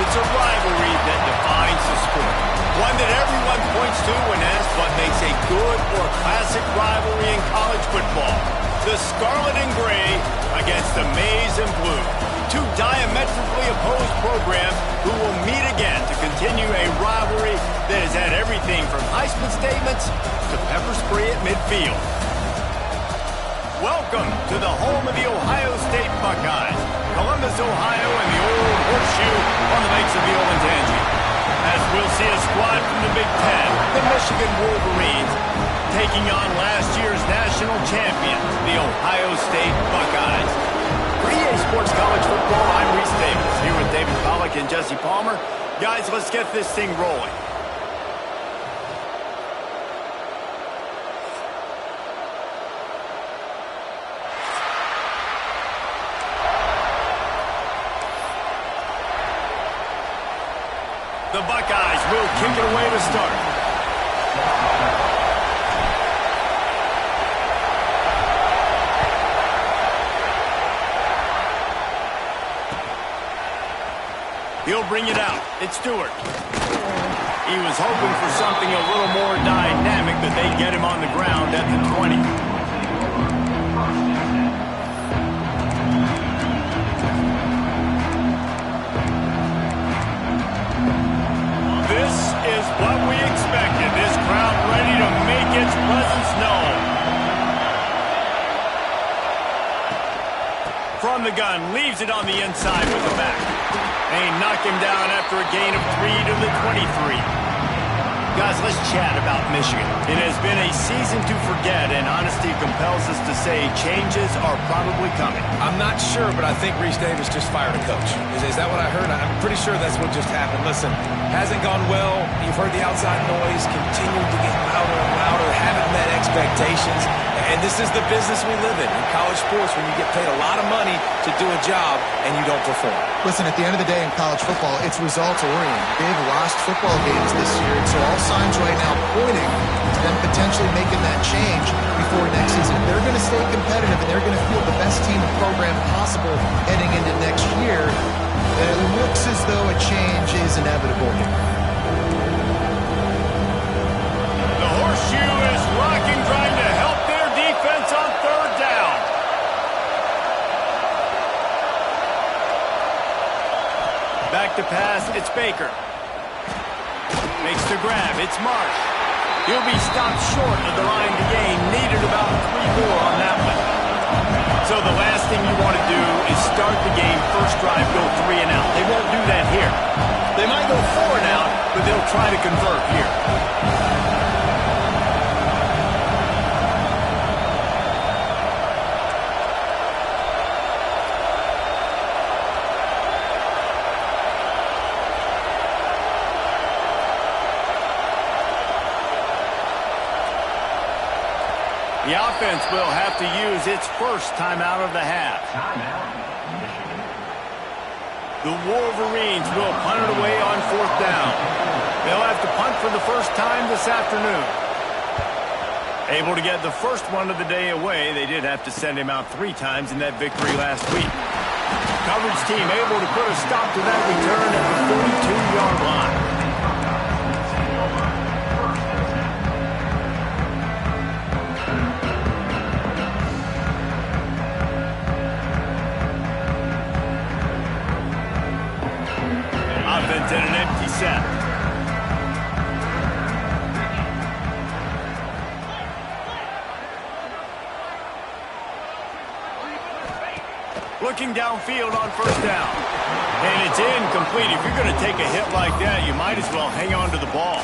It's a rivalry that defines the sport. One that everyone points to when asked what makes a good or classic rivalry in college football. The Scarlet and Gray against the Maize and Blue. Two diametrically opposed programs who will meet again to continue a rivalry that has had everything from Heisman statements to pepper spray at midfield. Welcome to the home of the Ohio State Buckeyes, Columbus, Ohio, and the old horseshoe on the banks of the Olentangy. As we'll see a squad from the Big Ten, the Michigan Wolverines, taking on last year's national champions, the Ohio State Buckeyes. For EA Sports College Football, I'm Reese Davis, here with David Pollack and Jesse Palmer. Guys, let's get this thing rolling. The Buckeyes will kick it away to start. He'll bring it out. It's Stewart. He was hoping for something a little more dynamic, but they get him on the ground at the 20. This is what we expected. This crowd ready to make its presence known. From the gun, leaves it on the inside with the back. They knock him down after a gain of 3 to the 23. Guys, let's chat about Michigan. It has been a season to forget, and honesty compels us to say changes are probably coming. I'm not sure, but I think Reese Davis just fired a coach. Is that what I heard? I'm pretty sure that's what just happened. Listen, hasn't gone well. You've heard the outside noise, continued to get louder and louder, haven't met expectations. And this is the business we live in college sports, when you get paid a lot of money to do a job and you don't perform. Listen, at the end of the day in college football, it's results-oriented. They've lost football games this year, and so all signs right now pointing to them potentially making that change before next season. They're going to stay competitive, and they're going to field the best team program possible heading into next year. And it looks as though a change is inevitable here. The horseshoe is rocking, trying to help their defense on third down. Back to pass, it's Baker. Makes the grab, it's Marsh. He'll be stopped short of the line to gain. Needed about 3 more on that one. So the last thing you want to do is start the game, first drive, go 3 and out. They won't do that here. They might go 4 and out, but they'll try to convert here. The offense will have to use its first timeout of the half. The Wolverines will punt it away on 4th down. They'll have to punt for the first time this afternoon. Able to get the first one of the day away. They did have to send him out 3 times in that victory last week. Coverage team able to put a stop to that return at the 42-yard line. Offense in an empty set. Looking downfield on 1st down. And it's incomplete. If you're going to take a hit like that, you might as well hang on to the ball.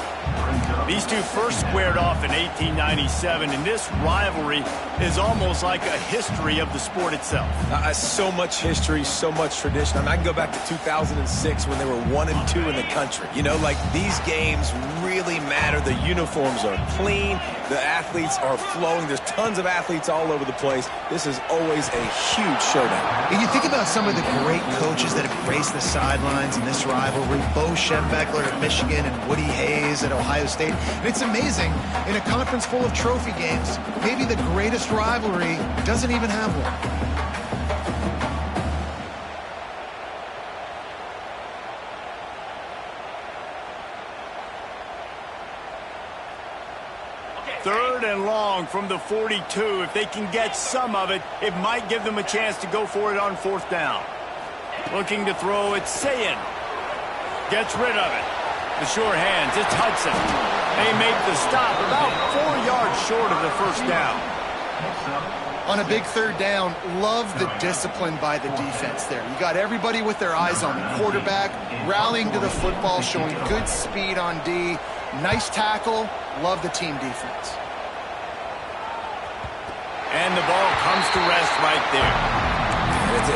These two first squared off in 1897, and this rivalry is almost like a history of the sport itself. So much history, so much tradition. I mean, I can go back to 2006 when they were 1-2 in the country. You know, like, these games really matter. The uniforms are clean. The athletes are flowing. There's tons of athletes all over the place. This is always a huge showdown. And you think about some of the great coaches that have graced the sidelines in this rivalry. Bo Schembechler at Michigan and Woody Hayes at Ohio State. And it's amazing, in a conference full of trophy games, maybe the greatest rivalry doesn't even have one. Third and long from the 42. If they can get some of it, it might give them a chance to go for it on 4th down. Looking to throw, it's Sayin. Gets rid of it. The sure hands, it's Hudson. They make the stop about 4 yards short of the 1st down. On a big 3rd down, love the discipline by the defense there. You got everybody with their eyes on the quarterback, rallying to the football, showing good speed on D. Nice tackle. Love the team defense. And the ball comes to rest right there.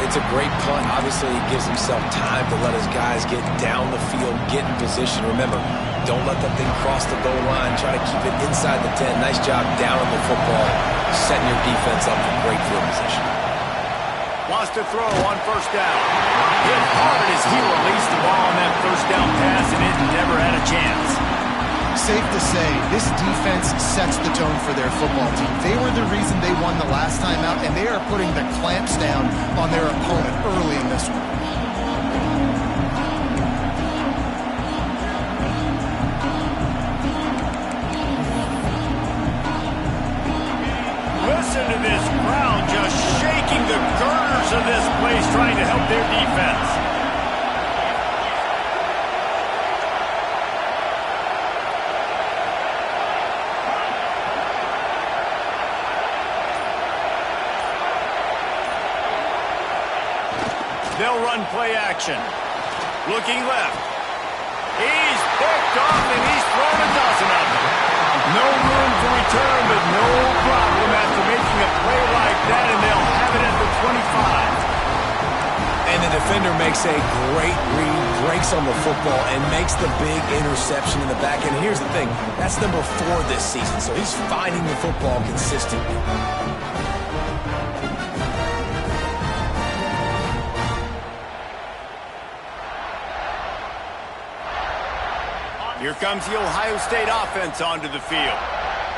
It's a great punt. Obviously, he gives himself time to let his guys get down the field, get in position. Remember, don't let that thing cross the goal line. Try to keep it inside the 10. Nice job down on the football, setting your defense up for great field position. Wants to throw on 1st down. Hit hard as he released the ball on that 1st down pass, and it never had a chance. Safe to say, this defense sets the tone for their football team. They were the reason they won the last time out, and they are putting the clamps down on their opponent early in this one. Listen to this crowd just shaking the girders of this place, trying to help their defense. They'll run play action. Looking left. He's picked off, and he's thrown a dozen of them. No room to return, but no problem after making a play like that, and they'll have it at the 25. And the defender makes a great read, breaks on the football, and makes the big interception in the back end. And here's the thing, that's number 4 this season, so he's finding the football consistently. Here comes the Ohio State offense onto the field.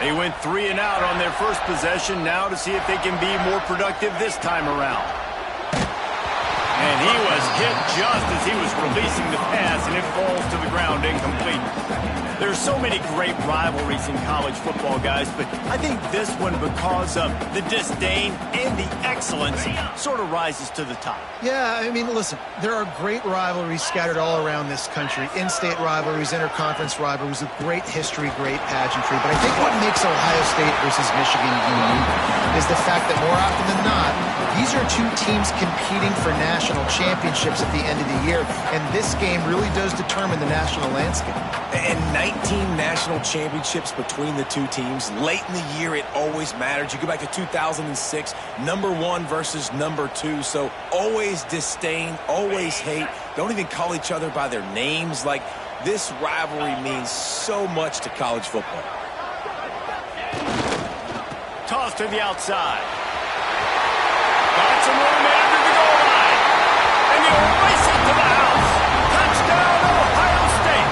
They went 3 and out on their first possession, now to see if they can be more productive this time around. And he was hit just as he was releasing the pass, and it falls to the ground incomplete. There's so many great rivalries in college football, guys, but I think this one, because of the disdain and the excellence, sort of rises to the top. Yeah, I mean, listen, there are great rivalries scattered all around this country. In-state rivalries, interconference rivalries with great history, great pageantry. But I think what makes Ohio State versus Michigan unique is the fact that more often than not, these are two teams competing for national championships at the end of the year, and this game really does determine the national landscape. And 19 national championships between the two teams. Late in the year, it always mattered. You go back to 2006, number 1 versus number 2. So always disdain, always hate. Don't even call each other by their names. Like, this rivalry means so much to college football. toss to the outside. Got some room after the goal line. And he'll race it to the house. Touchdown, Ohio State.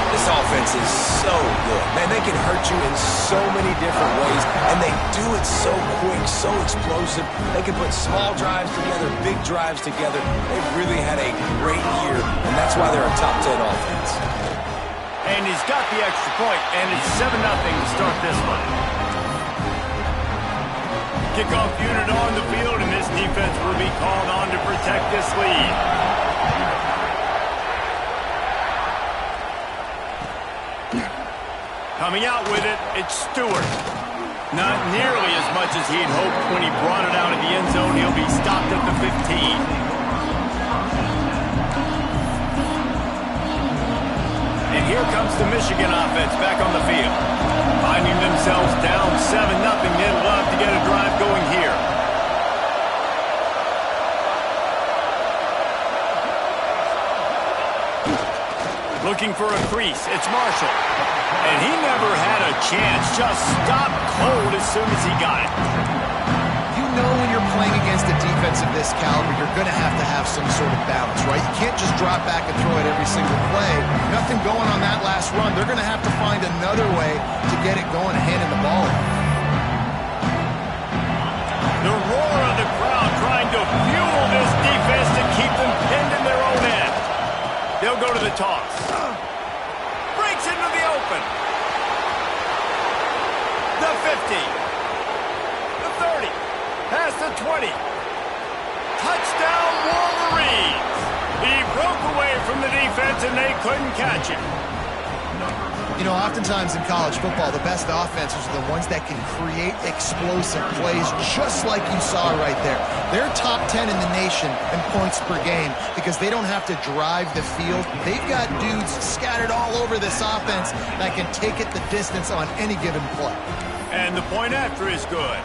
This offense is so good. Man, they can hurt you in so many different ways, and they do it so quick, so explosive. They can put small drives together, big drives together. They've really had a great year, and that's why they're a top 10 offense. And he's got the extra point, and it's 7-0 to start this one. Kickoff unit on the field, and this defense will be called on to protect this lead. Coming out with it, it's Stewart. Not nearly as much as he'd hoped when he brought it out of the end zone. He'll be stopped at the 15. And here comes the Michigan offense back on the field. Finding themselves down 7-0, they'd love to get a drive going here. Looking for a crease, it's Marshall. And he never had a chance, just stopped cold as soon as he got it. You know when you're playing against a defense of this caliber, you're going to have some sort of balance, right? You can't just drop back and throw it every single play. Nothing going on that last run. They're going to have to find another way to get it going, handing the ball off. The roar of the crowd trying to fuel this defense to keep them pinned in their own end. They'll go to the toss. Breaks into the open. The 50. The 30. Past the 20. Touchdown Wolverines. He broke away from the defense and they couldn't catch him. You know, oftentimes in college football, the best offenses are the ones that can create explosive plays, just like you saw right there. They're top 10 in the nation in points per game because they don't have to drive the field. They've got dudes scattered all over this offense that can take it the distance on any given play. And the point after is good.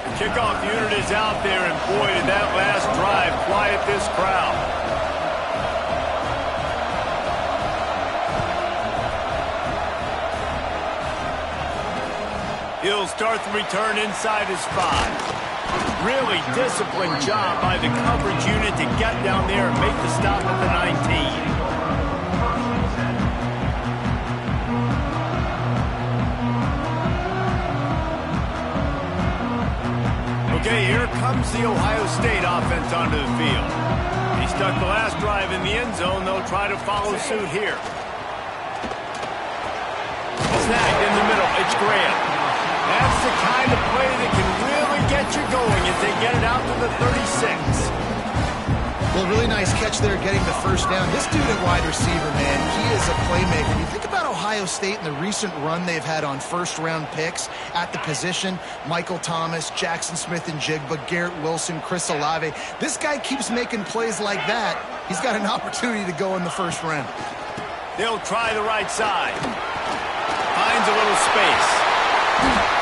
The kickoff unit is out there, and boy, did that last drive quiet this crowd. He'll start the return inside his 5. Really disciplined job by the coverage unit to get down there and make the stop at the 19. Okay, here comes the Ohio State offense onto the field. He stuck the last drive in the end zone. They'll try to follow suit here. Snagged in the middle. It's Graham. That's the kind of play that can really get you going as they get it out to the 36. Well, really nice catch there getting the first down. This dude at wide receiver, man, he is a playmaker. You think about Ohio State and the recent run they've had on first-round picks at the position. Michael Thomas, Jackson Smith-Njigba, Garrett Wilson, Chris Olave. This guy keeps making plays like that. He's got an opportunity to go in the first round. They'll try the right side. Finds a little space.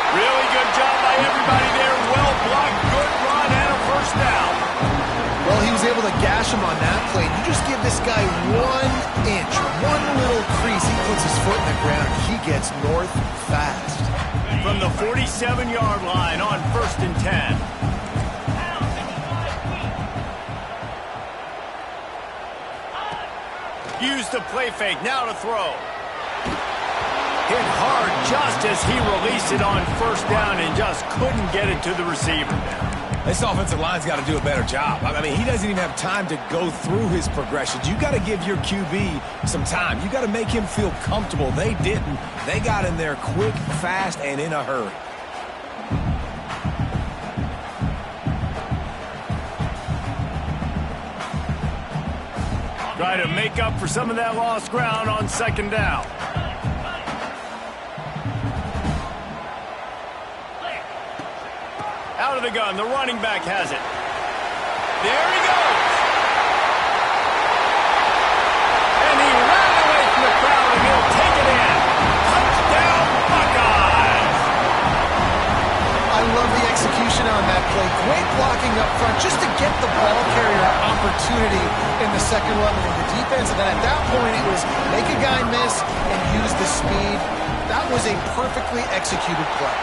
Really good job by everybody there. Well blocked, good run, and a first down. Well, he was able to gash him on that play. You just give this guy 1 inch, one little crease. He puts his foot in the ground. He gets north fast. From the 47-yard line on 1st and 10. Use the play fake. Now to throw. Hit hard just as he released it on first down and just couldn't get it to the receiver. This offensive line's got to do a better job. I mean, he doesn't even have time to go through his progressions. You got to give your QB some time. You got to make him feel comfortable. They didn't. They got in there quick, fast, and in a hurry. Try to make up for some of that lost ground on 2nd down. Out of the gun, the running back has it. There he goes. And he ran away from the crowd, and he'll take it in. Touchdown, Buckeyes. I love the execution on that play. Great blocking up front just to get the ball carrier opportunity in the second level of the defense. And then at that point, it was make a guy miss and use the speed. That was a perfectly executed play.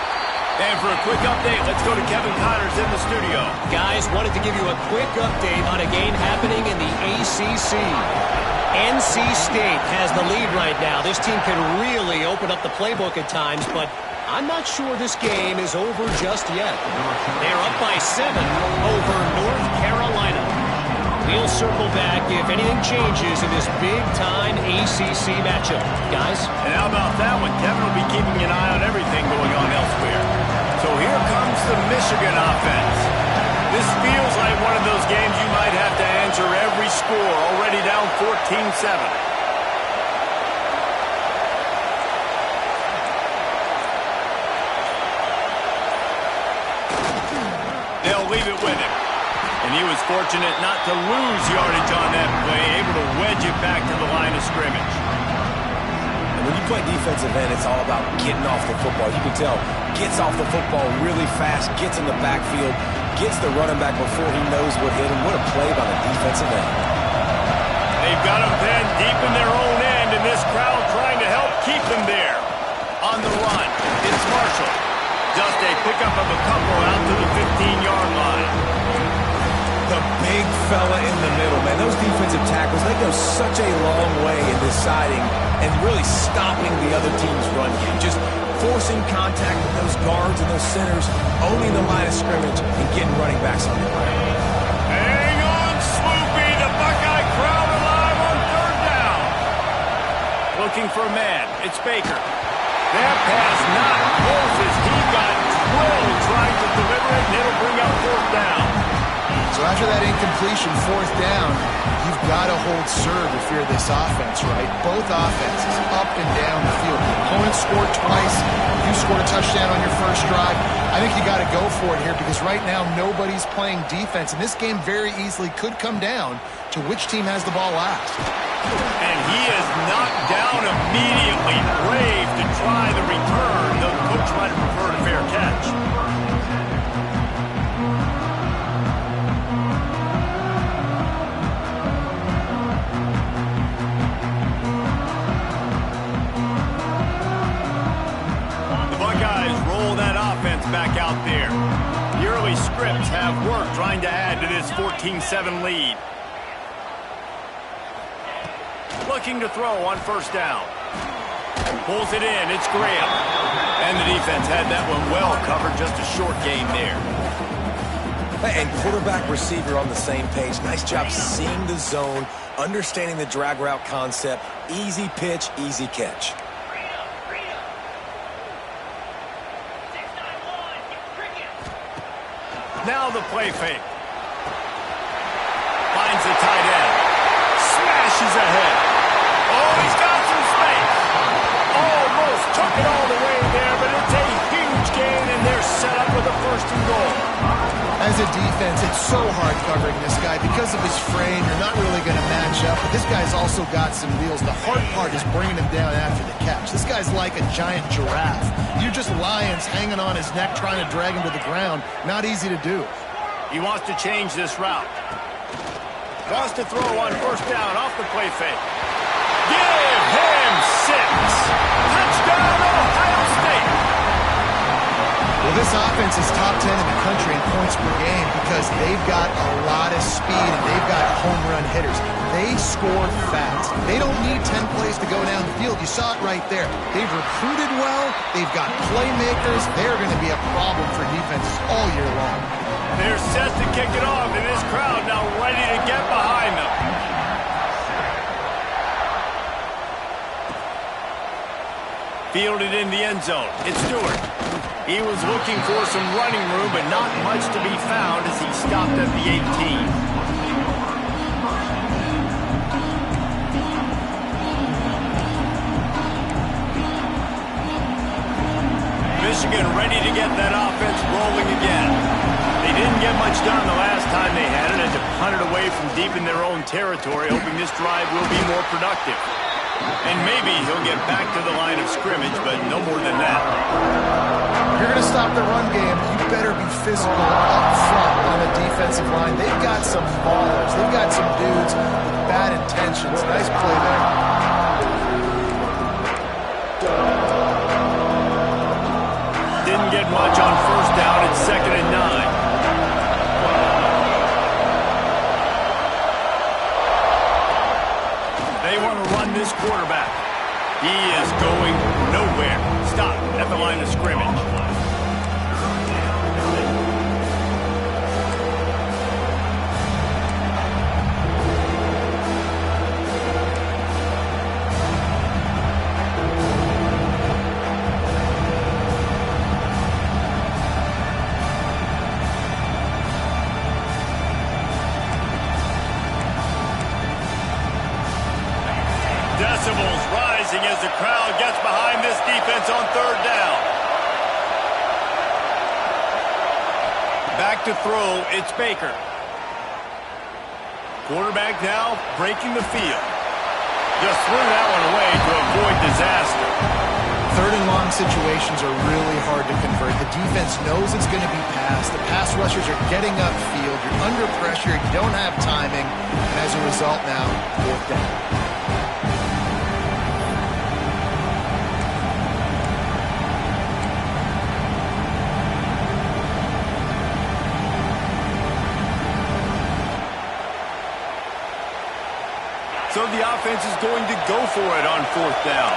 And for a quick update, let's go to Kevin Connors in the studio. Guys, wanted to give you a quick update on a game happening in the ACC. NC State has the lead right now. This team can really open up the playbook at times, but I'm not sure this game is over just yet. They're up by 7 over North Carolina. We'll circle back if anything changes in this big-time ACC matchup. Guys? And how about that one? Kevin will be keeping an eye on everything going on elsewhere. So here comes the Michigan offense. This feels like one of those games you might have to answer every score, already down 14-7. They'll leave it with him. And he was fortunate not to lose yardage on that play, able to wedge it back to the line of scrimmage. And when you play defensive end, it's all about getting off the football. You can tell, gets off the football really fast, gets in the backfield, gets the running back before he knows what hit him. What a play by the defensive end. They've got him pinned deep in their own end, and this crowd trying to help keep them there. On the run, it's Marshall. Just a pickup of a couple out to the 15-yard line. The big fella in the middle, man. Those defensive tackles, they go such a long way in deciding and really stopping the other team's run game. Just forcing contact with those guards and those centers, owning the line of scrimmage, and getting running backs on the ground. Hang on, Swoopy. The Buckeye crowd alive on third down. Looking for a man. It's Baker. That pass not close as he got drilled trying to deliver it, and it'll bring up fourth down. So after that incompletion, fourth down, you've got to hold serve if you're this offense, right? Both offenses up and down the field. The opponent scored twice. You scored a touchdown on your first drive. I think you got to go for it here because right now nobody's playing defense. And this game very easily could come down to which team has the ball last. And he is knocked down immediately. Brave to try the return. The coach might have preferred a fair catch. Back out there. The early scripts have worked trying to add to this 14-7 lead. Looking to throw on first down. Pulls it in. It's Graham. And the defense had that one well covered. Just a short gain there. And quarterback receiver on the same page. Nice job seeing the zone, understanding the drag route concept. Easy pitch, easy catch. Now the play fake. Finds the tight end. Smashes ahead. Oh, he's got some space. Almost took it all the way there, but it's a huge gain, and they're set up with a first and goal. As a defense, it's so hard covering this guy. Because of his frame, you're not really going to match up. But this guy's also got some wheels. The hard part is bringing him down after the catch. This guy's like a giant giraffe. You're just lions hanging on his neck, trying to drag him to the ground. Not easy to do. He wants to change this route. Wants to throw on first down off the play fake. Give him 6. Touchdown, Ohio State. Well, this offense is top 10 in the country in points per game because they've got a lot of speed and they've got home run hitters. They score fast. They don't need 10 plays to go down the field. You saw it right there. They've recruited well. They've got playmakers. They're going to be a problem for defenses all year long. They're set to kick it off, and this crowd now ready to get behind them. Fielded in the end zone. It's Stewart. He was looking for some running room, but not much to be found as he stopped at the 18. Michigan ready to get that offense rolling again. They didn't get much done the last time they had it, and to punt it away from deep in their own territory, hoping this drive will be more productive. And maybe he'll get back to the line of scrimmage, but no more than that. If you're going to stop the run game, you better be physical up front on the defensive line. They've got some ballers. They've got some dudes with bad intentions. Nice play there. didn't get much on first down. It's 2nd and 9. They want to run this quarterback. He is going nowhere. Stop at the line of scrimmage. Decibels rising as the crowd gets behind this defense on 3rd down. Back to throw, it's Baker. Quarterback now breaking the field. Just threw that one away to avoid disaster. 3rd and long situations are really hard to convert. The defense knows it's going to be passed. The pass rushers are getting upfield. You're under pressure. You don't have timing. And as a result now, 4th down. So the offense is going to go for it on 4th down.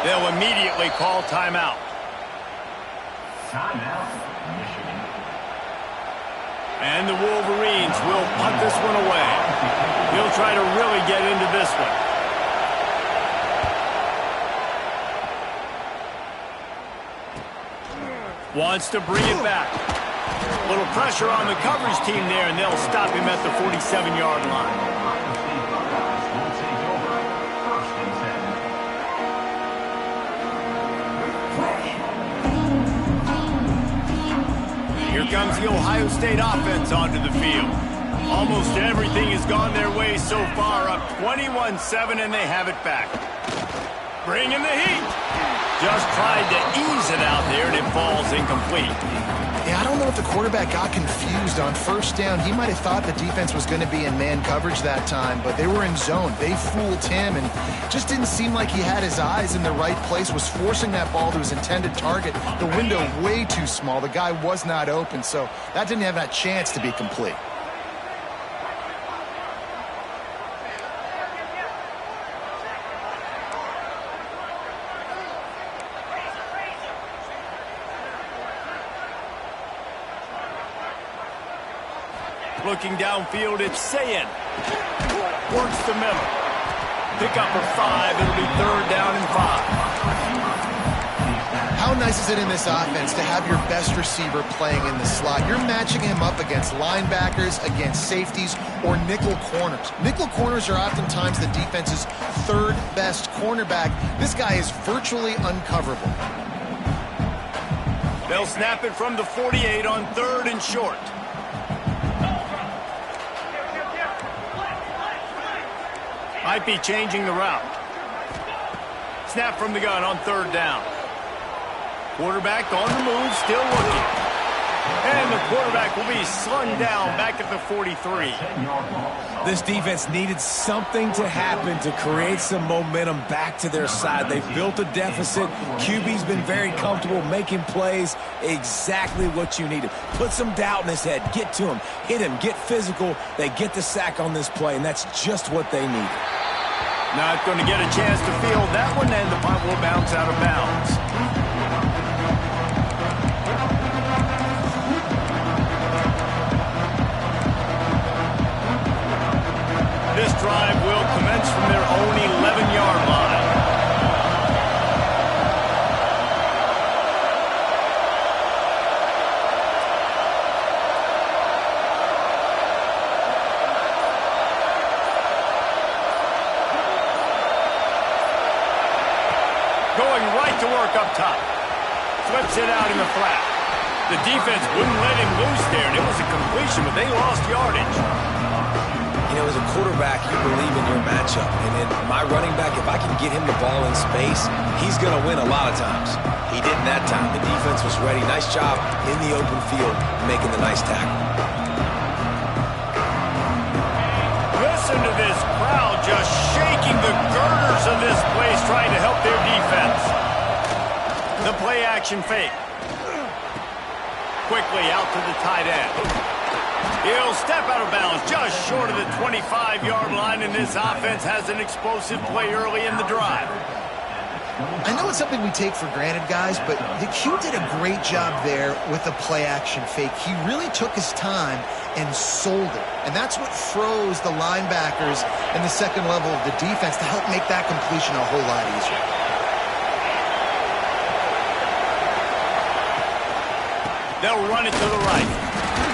They'll immediately call timeout. Timeout, Michigan. And the Wolverines will punt this one away. He'll try to really get into this one. Wants to bring it back. A little pressure on the coverage team there, and they'll stop him at the 47-yard line. Here comes the Ohio State offense onto the field. Almost everything has gone their way so far, up 21-7, and they have it back. Bring in the heat. Just tried to ease it out there, and it falls incomplete. Yeah, I don't know if the quarterback got confused on 1st down. He might have thought the defense was going to be in man coverage that time, but they were in zone. They fooled him, and just didn't seem like he had his eyes in the right place, was forcing that ball to his intended target. The window way too small. The guy was not open, so that didn't have that chance to be complete. Looking downfield, it's Sayin. Works the middle. Pick up for 5. It'll be 3rd down and 5. How nice is it in this offense to have your best receiver playing in the slot? You're matching him up against linebackers, against safeties, or nickel corners. Nickel corners are oftentimes the defense's 3rd best cornerback. This guy is virtually uncoverable. They'll snap it from the 48 on 3rd and short. Might be changing the route. Snap from the gun on 3rd down. Quarterback on the move, still looking. And the quarterback will be slung down back at the 43. This defense needed something to happen to create some momentum back to their side. They've built a deficit. QB's been very comfortable making plays. Exactly what you needed. Put some doubt in his head. Get to him. Hit him. Get physical. They get the sack on this play, and that's just what they needed. Not going to get a chance to field that one, and the punt will bounce out of bounds. This drive will commence from their own 11-yard line. Going right to work up top. Flips it out in the flat. The defense wouldn't let him loose there, and it was a completion, but they lost yardage. You know, as a quarterback, you believe in your matchup. And in my running back, if I can get him the ball in space, he's going to win a lot of times. He didn't that time. The defense was ready. Nice job in the open field making the nice tackle. Listen to this crowd just shaking the girders of this place trying to help their defense. The play action fake. Quickly out to the tight end. He'll step out of bounds just short of the 25-yard line, and this offense has an explosive play early in the drive. I know it's something we take for granted, guys, but the Q did a great job there with the play-action fake. He really took his time and sold it, and that's what froze the linebackers in the second level of the defense to help make that completion a whole lot easier. They'll run it to the right.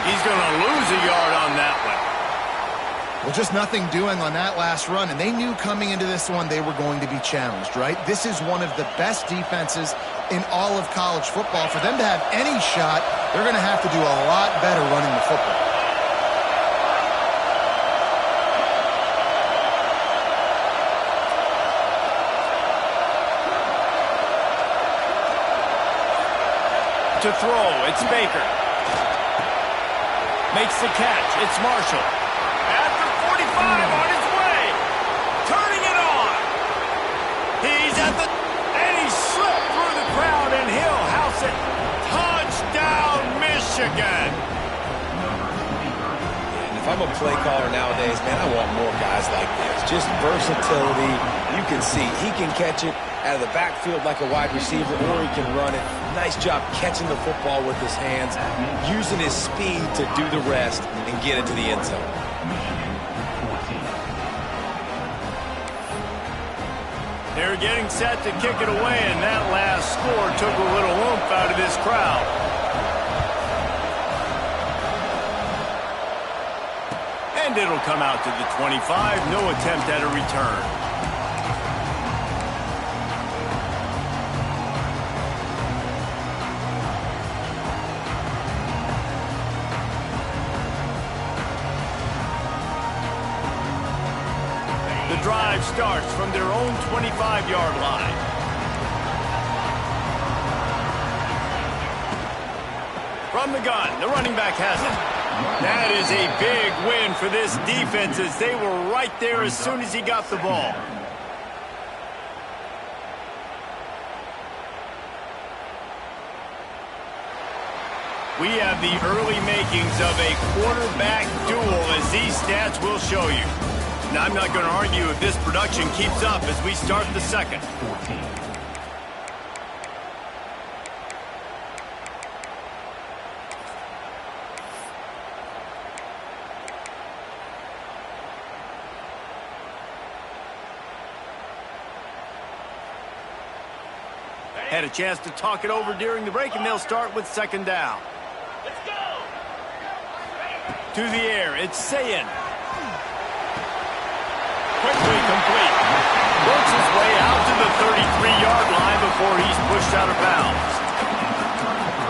He's going to lose a yard on that one. Well, just nothing doing on that last run, and they knew coming into this one they were going to be challenged, right? This is one of the best defenses in all of college football. For them to have any shot, they're going to have to do a lot better running the football. To throw, it's Baker. Makes the catch, it's Marshall. At the 45, on his way. Turning it on. He's at the... And he slipped through the crowd, and he'll house it. Touchdown, Michigan. And if I'm a play caller nowadays, man, I want more guys like this. Just versatility. You can see he can catch it out of the backfield like a wide receiver, or he can run it. Nice job catching the football with his hands, using his speed to do the rest and get it to the end zone. They're getting set to kick it away, and that last score took a little oomph out of this crowd. And it'll come out to the 25. No attempt at a return. The drive starts from their own 25-yard line. From the gun, the running back has it. That is a big win for this defense, as they were right there as soon as he got the ball. We have the early makings of a quarterback duel, as these stats will show you. Now, I'm not going to argue if this production keeps up as we start the second. Had a chance to talk it over during the break, and they'll start with second down. Let's go! To the air, it's Sayin. Quickly complete. Works his way out to the 33-yard line before he's pushed out of bounds.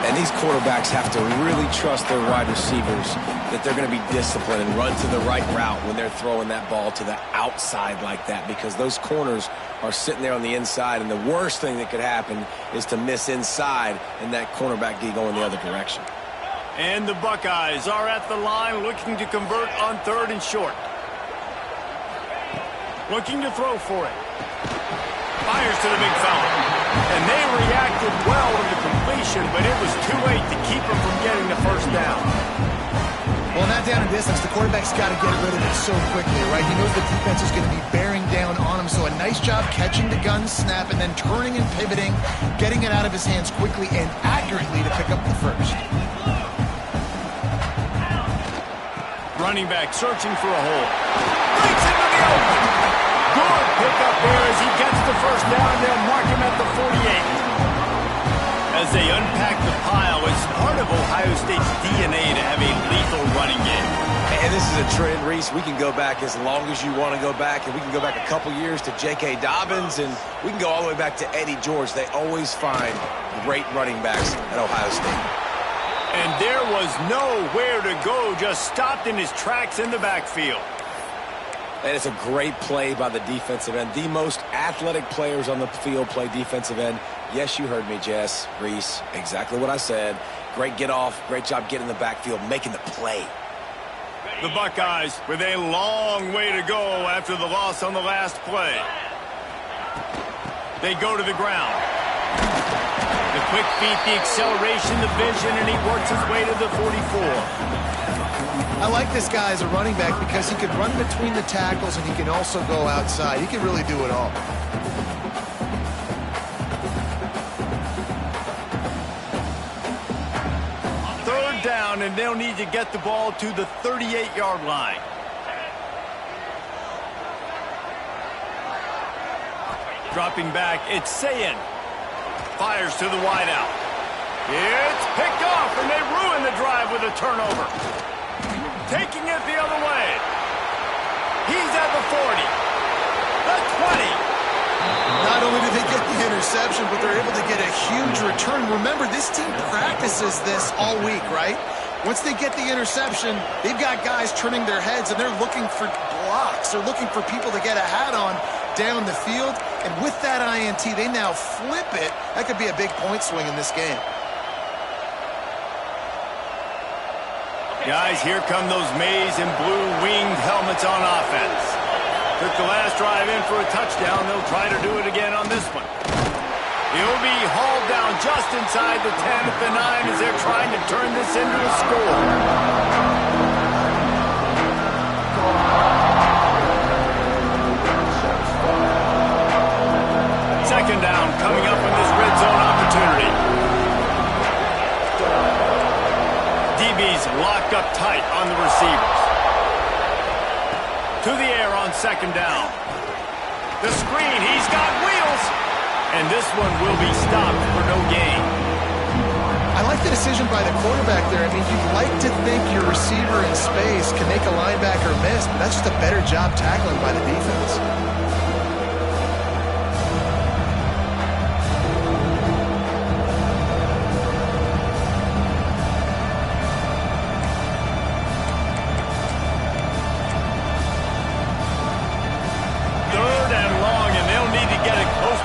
And these quarterbacks have to really trust their wide receivers that they're going to be disciplined and run to the right route when they're throwing that ball to the outside like that, because those corners are sitting there on the inside, and the worst thing that could happen is to miss inside and that cornerback be going the other direction. And the Buckeyes are at the line looking to convert on third and short. Looking to throw for it. Fires to the big fella. And they reacted well to the completion, but it was too late to keep him from getting the first down. Well, not down in distance, the quarterback's got to get rid of it so quickly, right? He knows the defense is going to be bearing down on him, so a nice job catching the gun snap and then turning and pivoting, getting it out of his hands quickly and accurately to pick up the first. Running back searching for a hole. Breaks into the open. Good pickup there as he gets the first down. They'll mark him at the 48. As they unpack the pile, it's part of Ohio State's DNA to have a lethal running game. And this is a trend, Reese. We can go back as long as you want to go back, and we can go back a couple years to J.K. Dobbins, and we can go all the way back to Eddie George. They always find great running backs at Ohio State. And there was nowhere to go, just stopped in his tracks in the backfield. And it's a great play by the defensive end. The most athletic players on the field play defensive end. Yes, you heard me, Jess, Reese, exactly what I said. Great get off, great job getting in the backfield, making the play. The Buckeyes with a long way to go after the loss on the last play. They go to the ground. The quick feet, the acceleration, the vision, and he works his way to the 44. I like this guy as a running back because he can run between the tackles and he can also go outside. He can really do it all. Third down, and they'll need to get the ball to the 38-yard line. Dropping back, it's Sayin. Fires to the wideout. It's picked off, and they ruin the drive with a turnover. Taking it the other way. He's at the 40. The 20. Not only did they get the interception, but they're able to get a huge return. Remember, this team practices this all week, right? Once they get the interception, they've got guys turning their heads, and they're looking for blocks. They're looking for people to get a hat on down the field. And with that INT, they now flip it. That could be a big point swing in this game. Guys, here come those maize and blue winged helmets on offense. Took the last drive in for a touchdown. They'll try to do it again on this one. He'll be hauled down just inside the 10 at the 9 as they're trying to turn this into a score. Second down coming up in this red zone opportunity. DB's locked up tight on the receivers. To the air on second down. The screen, he's got wheels. And this one will be stopped for no gain. I like the decision by the quarterback there. I mean, you'd like to think your receiver in space can make a linebacker miss, but that's just a better job tackling by the defense.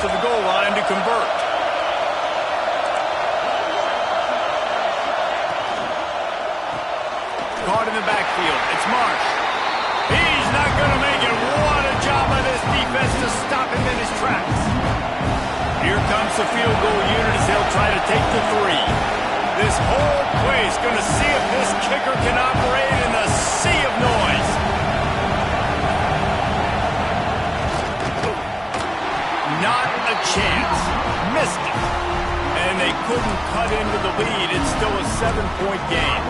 To the goal line to convert. Caught in the backfield. It's Marsh. He's not going to make it. What a job by this defense to stop him in his tracks. Here comes the field goal unit as they'll try to take the 3. This whole place going to see if this kicker can operate in a sea of noise. Not a chance. Missed it. And they couldn't cut into the lead. It's still a 7-point game.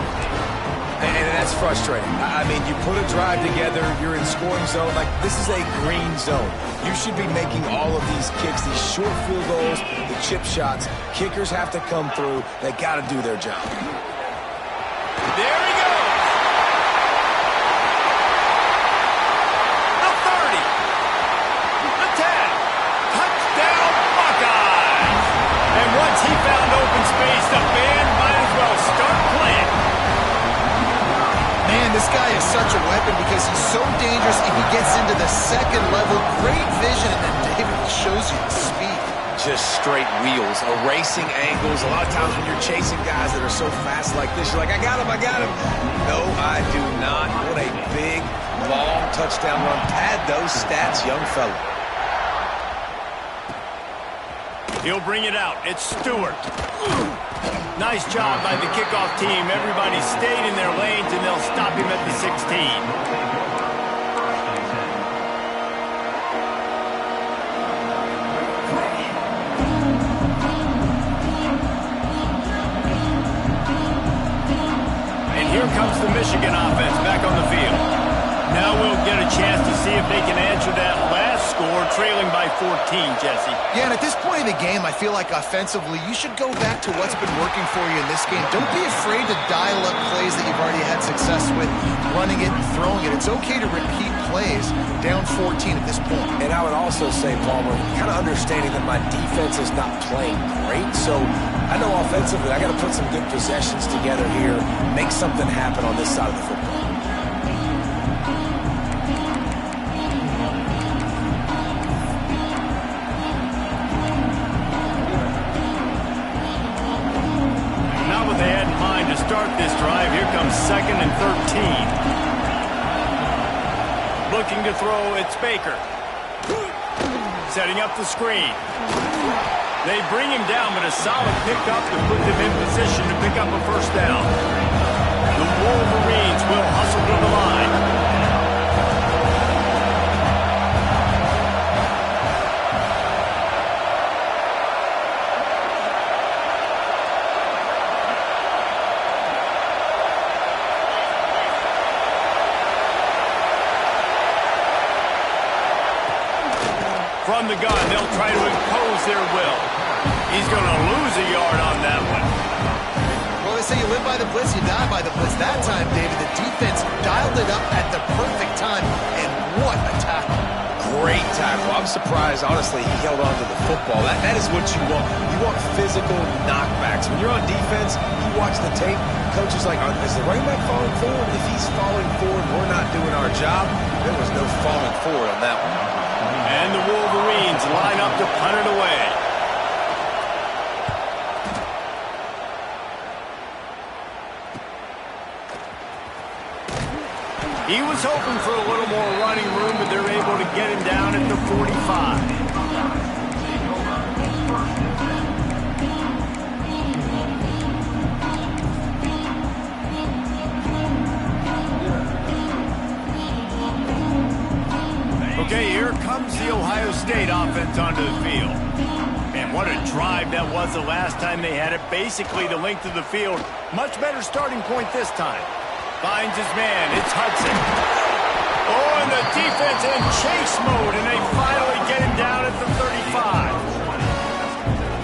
And that's frustrating. I mean, you put a drive together, you're in scoring zone. Like, this is a green zone. You should be making all of these kicks, these short field goals, the chip shots. Kickers have to come through. They got to do their job. There he goes. The 30. The 10. Touchdown, Buckeyes. And once he found open space, the band might as well start playing. Man, this guy is such a weapon because he's so dangerous and he gets into the second level. Great vision, and then David shows you the speed. Just straight wheels, erasing angles. A lot of times when you're chasing guys that are so fast like this, you're like, I got him, I got him. No, I do not. What a big, long touchdown run. Pad those stats, young fella. He'll bring it out. It's Stewart. Nice job by the kickoff team. Everybody stayed in their lanes, and they'll stop him at the 16. Here comes the Michigan offense back on the field. Now we'll get a chance to see if they can answer that last score, trailing by 14, Jesse. Yeah, and at this point in the game, I feel like offensively, you should go back to what's been working for you in this game. Don't be afraid to dial up plays that you've already had success with, running it and throwing it. It's okay to repeat plays down 14 at this point. And I would also say, Palmer, kind of understanding that my defense is not playing great, so I know offensively I got to put some good possessions together here, make something happen on this side of the football. Not what they had in mind to start this drive. Here comes 2nd and 13. Looking to throw, it's Baker. Setting up the screen. They bring him down, but a solid pickup to put them in position to pick up a first down. The Wolverines will hustle to the line. From the gun, they'll try to impose their will. He's going to lose a yard on that one. Well, they say you live by the blitz, you die by the blitz. That time, David, the defense dialed it up at the perfect time, and what a tackle. Great tackle. I'm surprised, honestly, he held on to the football. That is what you want. You want physical knockbacks. When you're on defense, you watch the tape, coach is like, is the running back falling forward? If he's falling forward, we're not doing our job. There was no falling forward on that one. And the Wolverines line up to punt it away. He was hoping for a little more running room, but they're able to get him down at the 45. Okay, here comes the Ohio State offense onto the field. And what a drive that was the last time they had it. Basically the length of the field. Much better starting point this time. Finds his man. It's Hudson. Oh, and the defense in chase mode, and they finally get him down at the 35.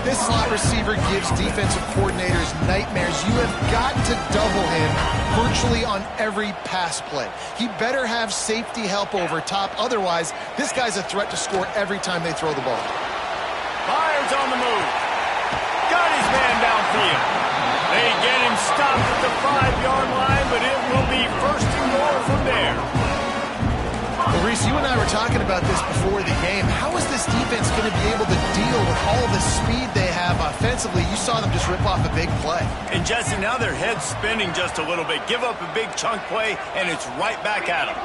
This slot receiver gives defensive coordinators nightmares. You have got to double him virtually on every pass play. He better have safety help over top. Otherwise, this guy's a threat to score every time they throw the ball. Myers on the move. Got his man downfield. They get him stopped at the 5-yard line, but it will be first and goal from there. Well, Reese, you and I were talking about this before the game. How is this defense going to be able to deal with all the speed they have offensively? You saw them just rip off a big play. And Jesse, now their head's spinning just a little bit. Give up a big chunk play, and it's right back at them.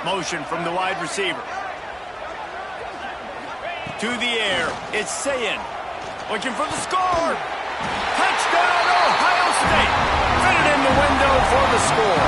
Motion from the wide receiver. To the air, it's Sayin. Looking for the score. Touchdown, Ohio State. Fitted in the window for the score.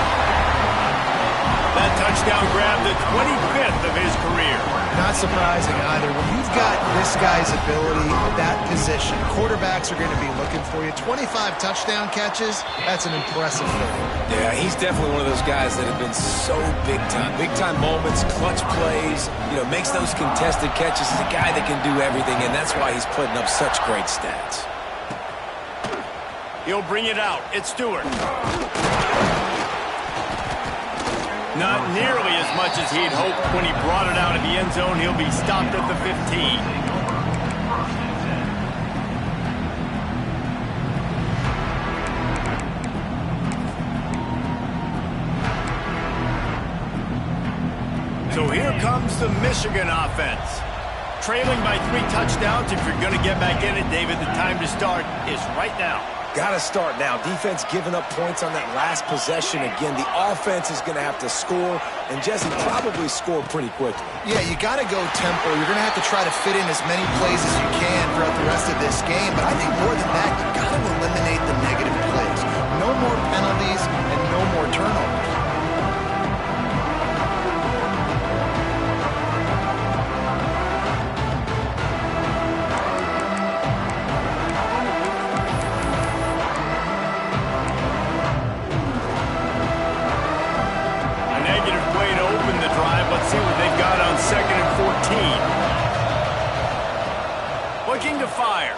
That touchdown grabbed the 25th of his career. Not surprising either. When you've got this guy's ability, that position, quarterbacks are going to be looking for you. 25 touchdown catches, that's an impressive thing. Yeah, he's definitely one of those guys that have been so big time. Big time moments, clutch plays, makes those contested catches. He's a guy that can do everything, and that's why he's putting up such great stats. He'll bring it out. It's Stewart. Not nearly as much as he'd hoped when he brought it out of the end zone. He'll be stopped at the 15. So here comes the Michigan offense. Trailing by 3 touchdowns. If you're going to get back in it, David, the time to start is right now. Got to start now. Defense giving up points on that last possession. Again, the offense is going to have to score, and Jesse probably score pretty quickly. Yeah, you got to go tempo. You're going to have to try to fit in as many plays as you can throughout the rest of this game, but I think more than that, you got to eliminate the negative plays. No more penalties and no more turnovers. Let's see what they've got on 2nd and 14. Looking to fire.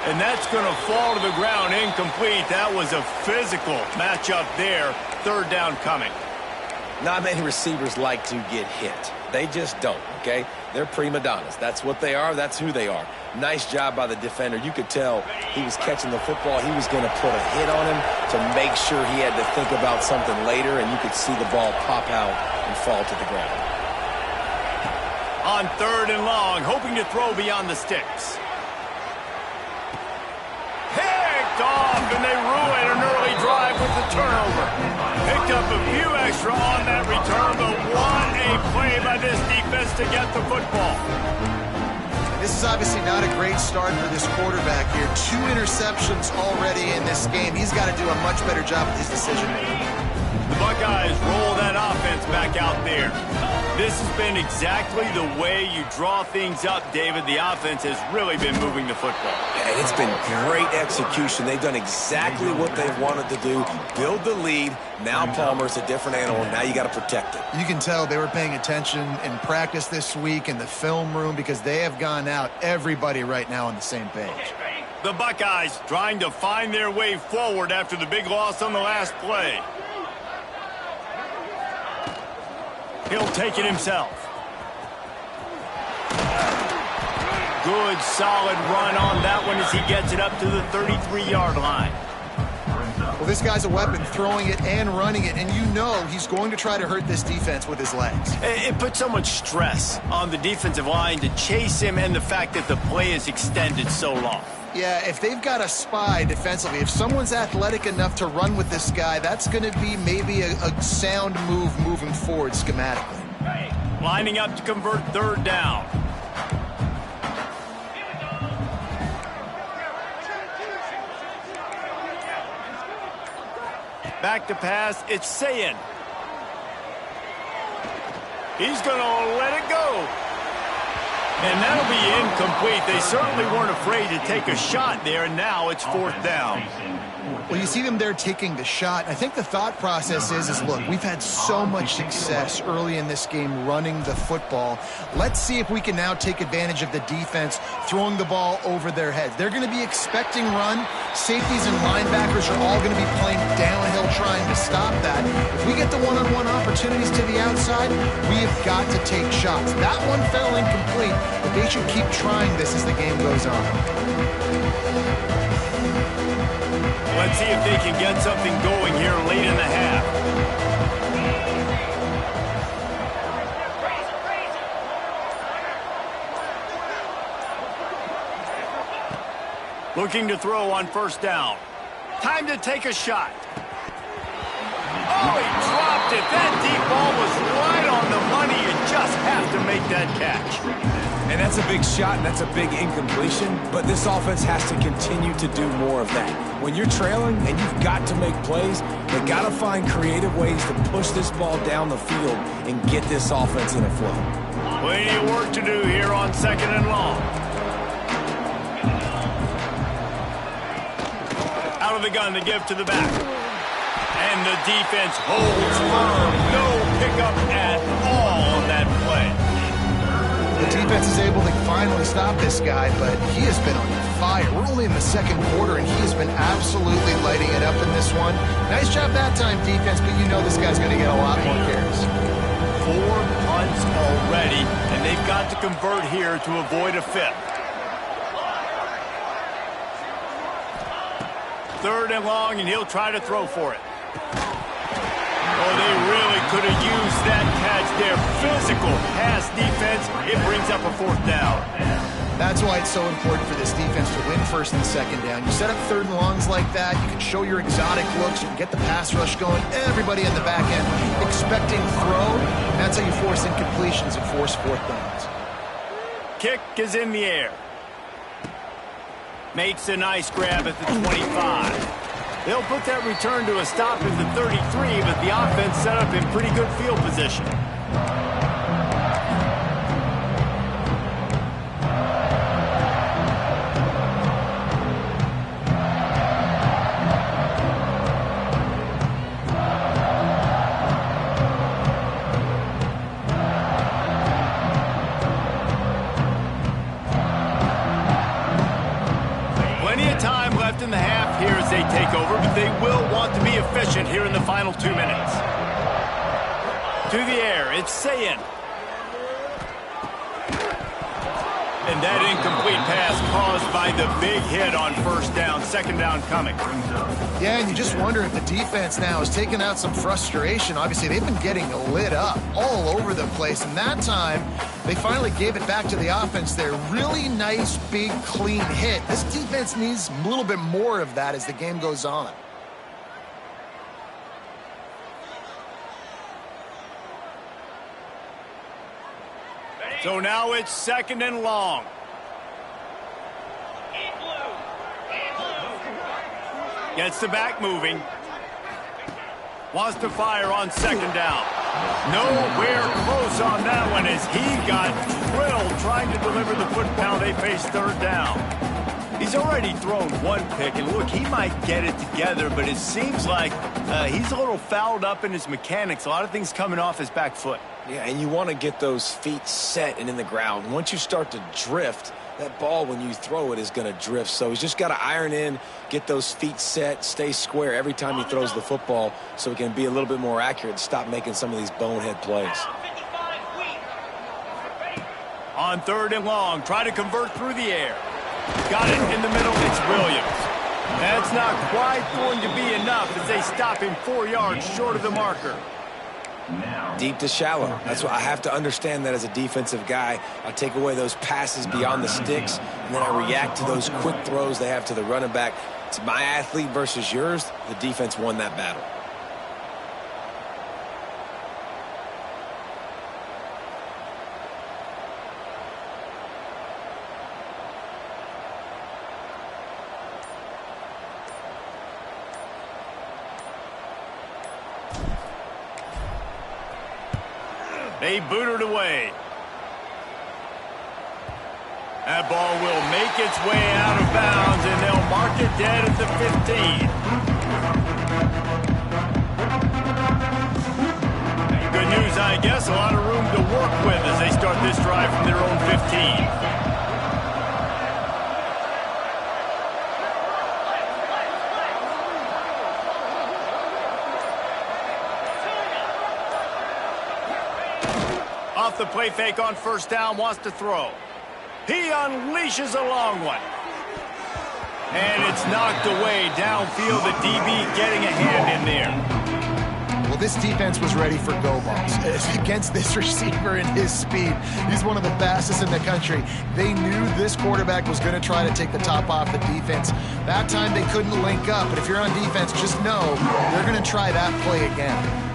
And that's going to fall to the ground incomplete. That was a physical matchup there. 3rd down coming. Not many receivers like to get hit. They just don't, okay? They're prima donnas. That's what they are. That's who they are. Nice job by the defender. You could tell he was catching the football. He was going to put a hit on him to make sure he had to think about something later, and you could see the ball pop out and fall to the ground. On 3rd and long, hoping to throw beyond the sticks. Picked off, and they ruin an early drive with the turnover. Picked up a few extra on that return, but what a play by this defense to get the football. This is obviously not a great start for this quarterback here. 2 interceptions already in this game. He's got to do a much better job with his decision-making. The Buckeyes roll that offense back out there. This has been exactly the way you draw things up, David. The offense has really been moving the football. And it's been great execution. They've done exactly what they wanted to do. Build the lead. Now Palmer's a different animal. Now you got to protect it. You can tell they were paying attention in practice this week in the film room because they have gone out, everybody right now on the same page. The Buckeyes trying to find their way forward after the big loss on the last play. He'll take it himself. Good, solid run on that one as he gets it up to the 33-yard line. Well, this guy's a weapon, throwing it and running it, and you know he's going to try to hurt this defense with his legs. It puts so much stress on the defensive line to chase him and the fact that the play is extended so long. Yeah, if they've got a spy defensively, if someone's athletic enough to run with this guy, that's going to be maybe a sound move moving forward schematically. Lining up to convert 3rd down. Back to pass, it's Sayin. He's going to let it go. And that'll be incomplete. They certainly weren't afraid to take a shot there, and now it's 4th down. Well, you see them there taking the shot. I think the thought process is look, we've had so much success early in this game running the football. Let's see if we can now take advantage of the defense throwing the ball over their heads. They're going to be expecting run. Safeties and linebackers are all going to be playing downhill trying to stop that. If we get the one-on-one opportunities to the outside, we have got to take shots. That one fell incomplete, but they should keep trying this as the game goes on. Let's see if they can get something going here late in the half. Looking to throw on 1st down. Time to take a shot. Oh, he dropped it. That deep ball was right on the money. You just have to make that catch. And that's a big shot, and that's a big incompletion, but this offense has to continue to do more of that. When you're trailing and you've got to make plays, they got to find creative ways to push this ball down the field and get this offense in a flow. Plenty of work to do here on 2nd and long. Out of the gun to give to the back. And the defense holds firm. No pickup at all on that play. The defense is able to finally stop this guy, but he has been on fire. We're only in the 2nd quarter, and he has been absolutely lighting it up in this one. Nice job that time, defense, but you know this guy's going to get a lot more carries. 4 punts already, and they've got to convert here to avoid a 5th. 3rd and long, and he'll try to throw for it. Oh, they really could have used that catch there. Physical pass defense. It brings up a 4th down. That's why it's so important for this defense to win 1st and 2nd down. You set up 3rd and longs like that. You can show your exotic looks. You can get the pass rush going. Everybody in the back end expecting throw. That's how you force incompletions and force 4th downs. Kick is in the air. Makes a nice grab at the 25. They'll put that return to a stop at the 33, but the offense set up in pretty good field position. In the half here as they take over, but they will want to be efficient here in the final 2 minutes. To the air, it's Sayin. And that incomplete pass caused by the big hit on 1st down, 2nd down coming. Yeah, and you just wonder if the defense now is taking out some frustration. Obviously, they've been getting lit up all over the place, and that time They finally gave it back to the offense there. Really nice, big, clean hit. This defense needs a little bit more of that as the game goes on. So now it's 2nd and long. Gets the back moving. Wants to fire on 2nd down. Nowhere close on that one as he got drilled trying to deliver the foot-pound. They face 3rd down. He's already thrown 1 pick, and look, he might get it together, but it seems like he's a little fouled up in his mechanics. A lot of things coming off his back foot. Yeah, and you want to get those feet set and in the ground. Once you start to drift, that ball, when you throw it, is going to drift. So he's just got to iron in, get those feet set, stay square every time he throws the football so he can be a little bit more accurate and stop making some of these bonehead plays. On 3rd and long, try to convert through the air. Got it in the middle. It's Williams. That's not quite going to be enough as they stop him 4 yards short of the marker. Deep to shallow. That's what I have to understand that as a defensive guy. I take away those passes beyond the sticks, and then I react to those quick throws they have to the running back. It's my athlete versus yours. The defense won that battle. They boot it away. That ball will make its way out of bounds, and they'll mark it dead at the 15. Good news, I guess. A lot of room to work with as they start this drive from their own 15. Off the play fake on 1st down, wants to throw. He unleashes a long one. And it's knocked away downfield. The DB getting a hand in there. Well, this defense was ready for go balls. Against this receiver and his speed, he's one of the fastest in the country. They knew this quarterback was going to try to take the top off the defense. That time they couldn't link up, but if you're on defense, just know they're going to try that play again.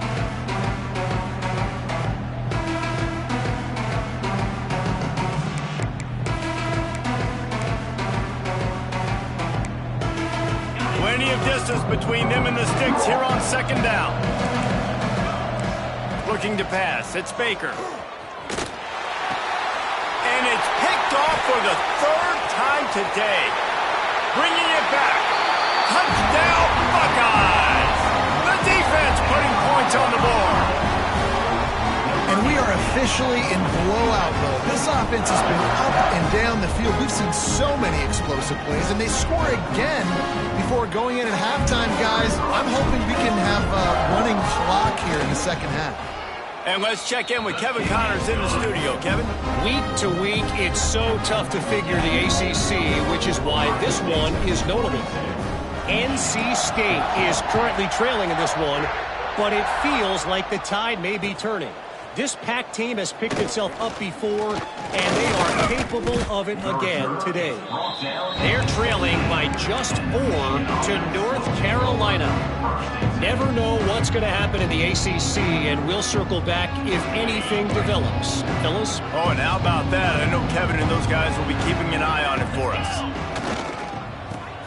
Plenty of distance between them and the sticks here on 2nd down. Looking to pass. It's Baker. And it's picked off for the 3rd time today. Bringing it back. Touchdown, Buckeyes! The defense putting points on the board. And we are officially in blowout mode. This offense has been up and down the field. We've seen so many explosive plays, and they score again before going in at halftime, guys. I'm hoping we can have a running clock here in the 2nd half. And let's check in with Kevin Connors in the studio. Kevin? Week to week, it's so tough to figure the ACC, which is why this one is notable. NC State is currently trailing in this one, but it feels like the tide may be turning. This Pac team has picked itself up before, and they are capable of it again today. They're trailing by just 4 to North Carolina. Never know what's going to happen in the ACC, and we'll circle back if anything develops. Fellas? Oh, and how about that? I know Kevin and those guys will be keeping an eye on it for us.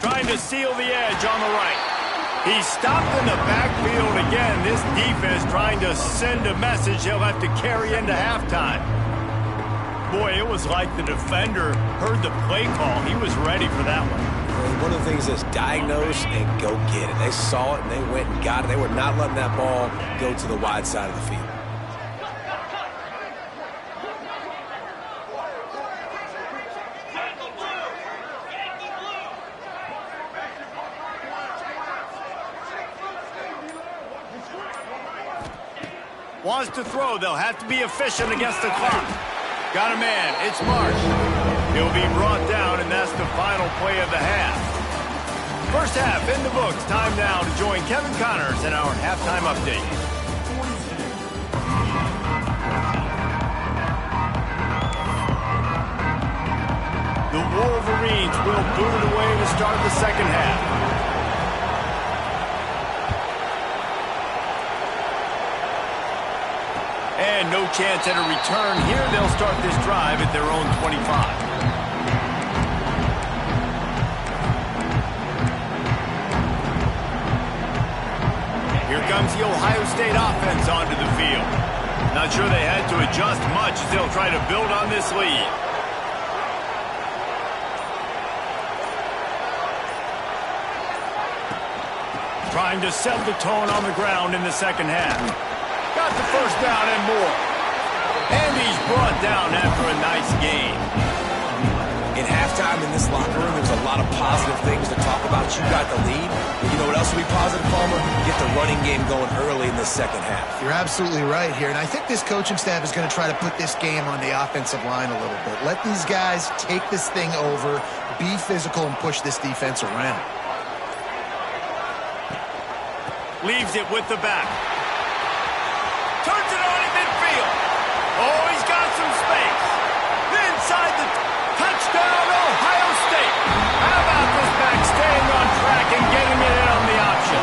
Trying to seal the edge on the right. He's stopped in the backfield again. This defense trying to send a message he'll have to carry into halftime. Boy, it was like the defender heard the play call. He was ready for that one. One of the things is diagnose and go get it. They saw it and they went and got it. They were not letting that ball go to the wide side of the field. Wants to throw. They'll have to be efficient against the clock. Got a man. It's Marsh. He'll be brought down, and that's the final play of the half. First half in the books. Time now to join Kevin Connors in our halftime update. Wolverines will boot it away to start the second half. And no chance at a return here. They'll start this drive at their own 25. Here comes the Ohio State offense onto the field. Not sure they had to adjust much as they'll try to build on this lead. Trying to set the tone on the ground in the second half. Got the first down and more. And he's brought down after a nice game. In halftime in this locker room, there's a lot of positive things to talk about. You got the lead. But you know what else will be positive, Palmer? Get the running game going early in the second half. You're absolutely right here. And I think this coaching staff is going to try to put this game on the offensive line a little bit. Let these guys take this thing over, be physical, and push this defense around. Leaves it with the back. Turns it on in midfield. Oh, he's got some space. Inside the touchdown, Ohio State. How about this back staying on track and getting it in on the option?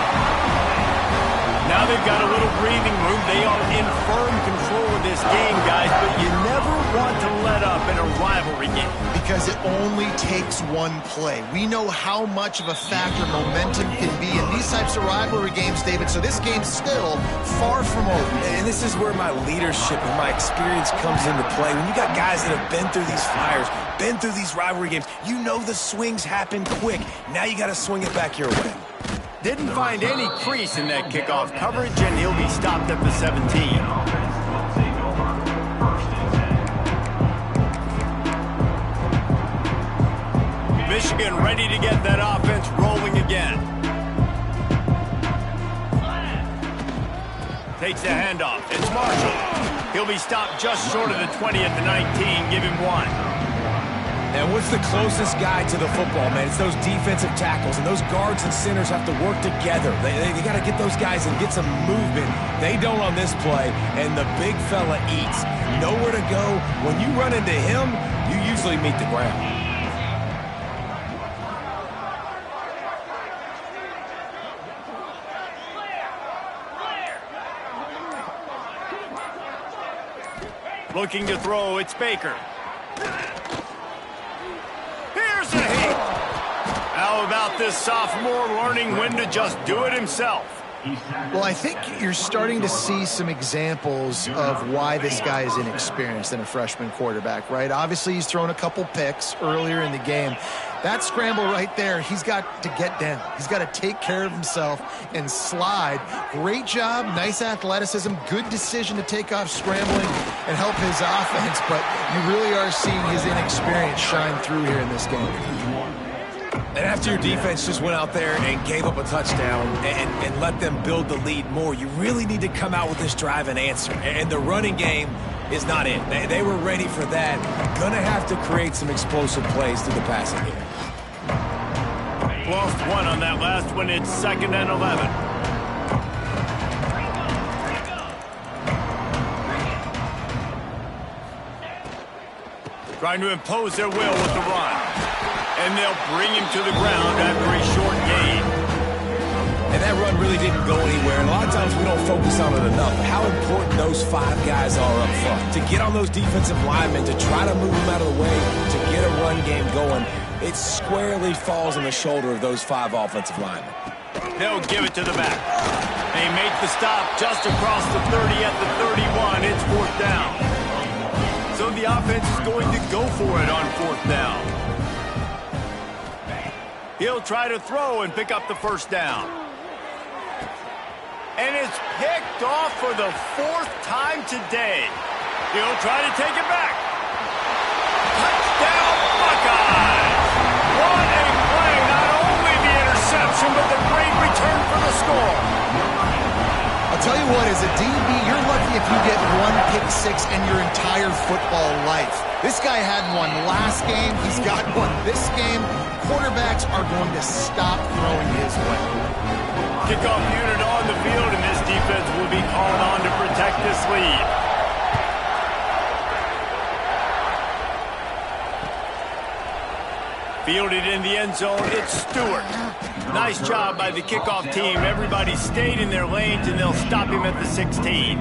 Now they've got a little breathing room. They are in firm control of this game, guys, but you never want to let up in a rivalry game. Because it only takes one play. We know how much of a factor momentum can be in these types of rivalry games, David, so this game's still far from over. And this is where my leadership and my experience comes into play. When you got guys that have been through these fires, been through these rivalry games, you know the swings happen quick. Now you got to swing it back your way. Didn't find any crease in that kickoff coverage, and he'll be stopped at the 17. Michigan ready to get that offense rolling again. Takes the handoff. It's Marshall. He'll be stopped just short of the 20 at the 19. Give him one. And what's the closest guy to the football, man? It's those defensive tackles, and those guards and centers have to work together. They got to get those guys and get some movement. They don't on this play, and the big fella eats. Nowhere to go. When you run into him, you usually meet the ground. Looking to throw, it's Baker. Here's a hit. How about this sophomore learning when to just do it himself? Well, I think you're starting to see some examples of why this guy is inexperienced in a freshman quarterback, right? Obviously, he's thrown a couple picks earlier in the game. That scramble right there, he's got to get down. He's got to take care of himself and slide. Great job, nice athleticism, good decision to take off scrambling and help his offense, but you really are seeing his inexperience shine through here in this game. And after your defense just went out there and gave up a touchdown and let them build the lead more, you really need to come out with this drive and answer. And the running game is not it. They were ready for that. Gonna have to create some explosive plays through the passing game. Lost one on that last one. It's 2nd and 11. Trying to impose their will with the run. And they'll bring him to the ground after a short gain. And that run really didn't go anywhere. And a lot of times we don't focus on it enough. How important those 5 guys are up front. To get on those defensive linemen, to try to move them out of the way, to get a run game going, it squarely falls on the shoulder of those 5 offensive linemen. They'll give it to the back. They make the stop just across the 30 at the 31. It's 4th down. So the offense is going to go for it on 4th down. He'll try to throw and pick up the 1st down. And it's picked off for the 4th time today. He'll try to take it back. Touchdown, Buckeyes! What a play! Not only the interception, but the great return for the score. I'll tell you what, as a DB, you're lucky if you get 1 pick 6 in your entire football life. This guy had one last game. He's got one this game. Quarterbacks are going to stop throwing his way. Kickoff unit on the field, and this defense will be called on to protect this lead. Fielded in the end zone, it's Stewart. Nice job by the kickoff team. Everybody stayed in their lanes, and they'll stop him at the 16.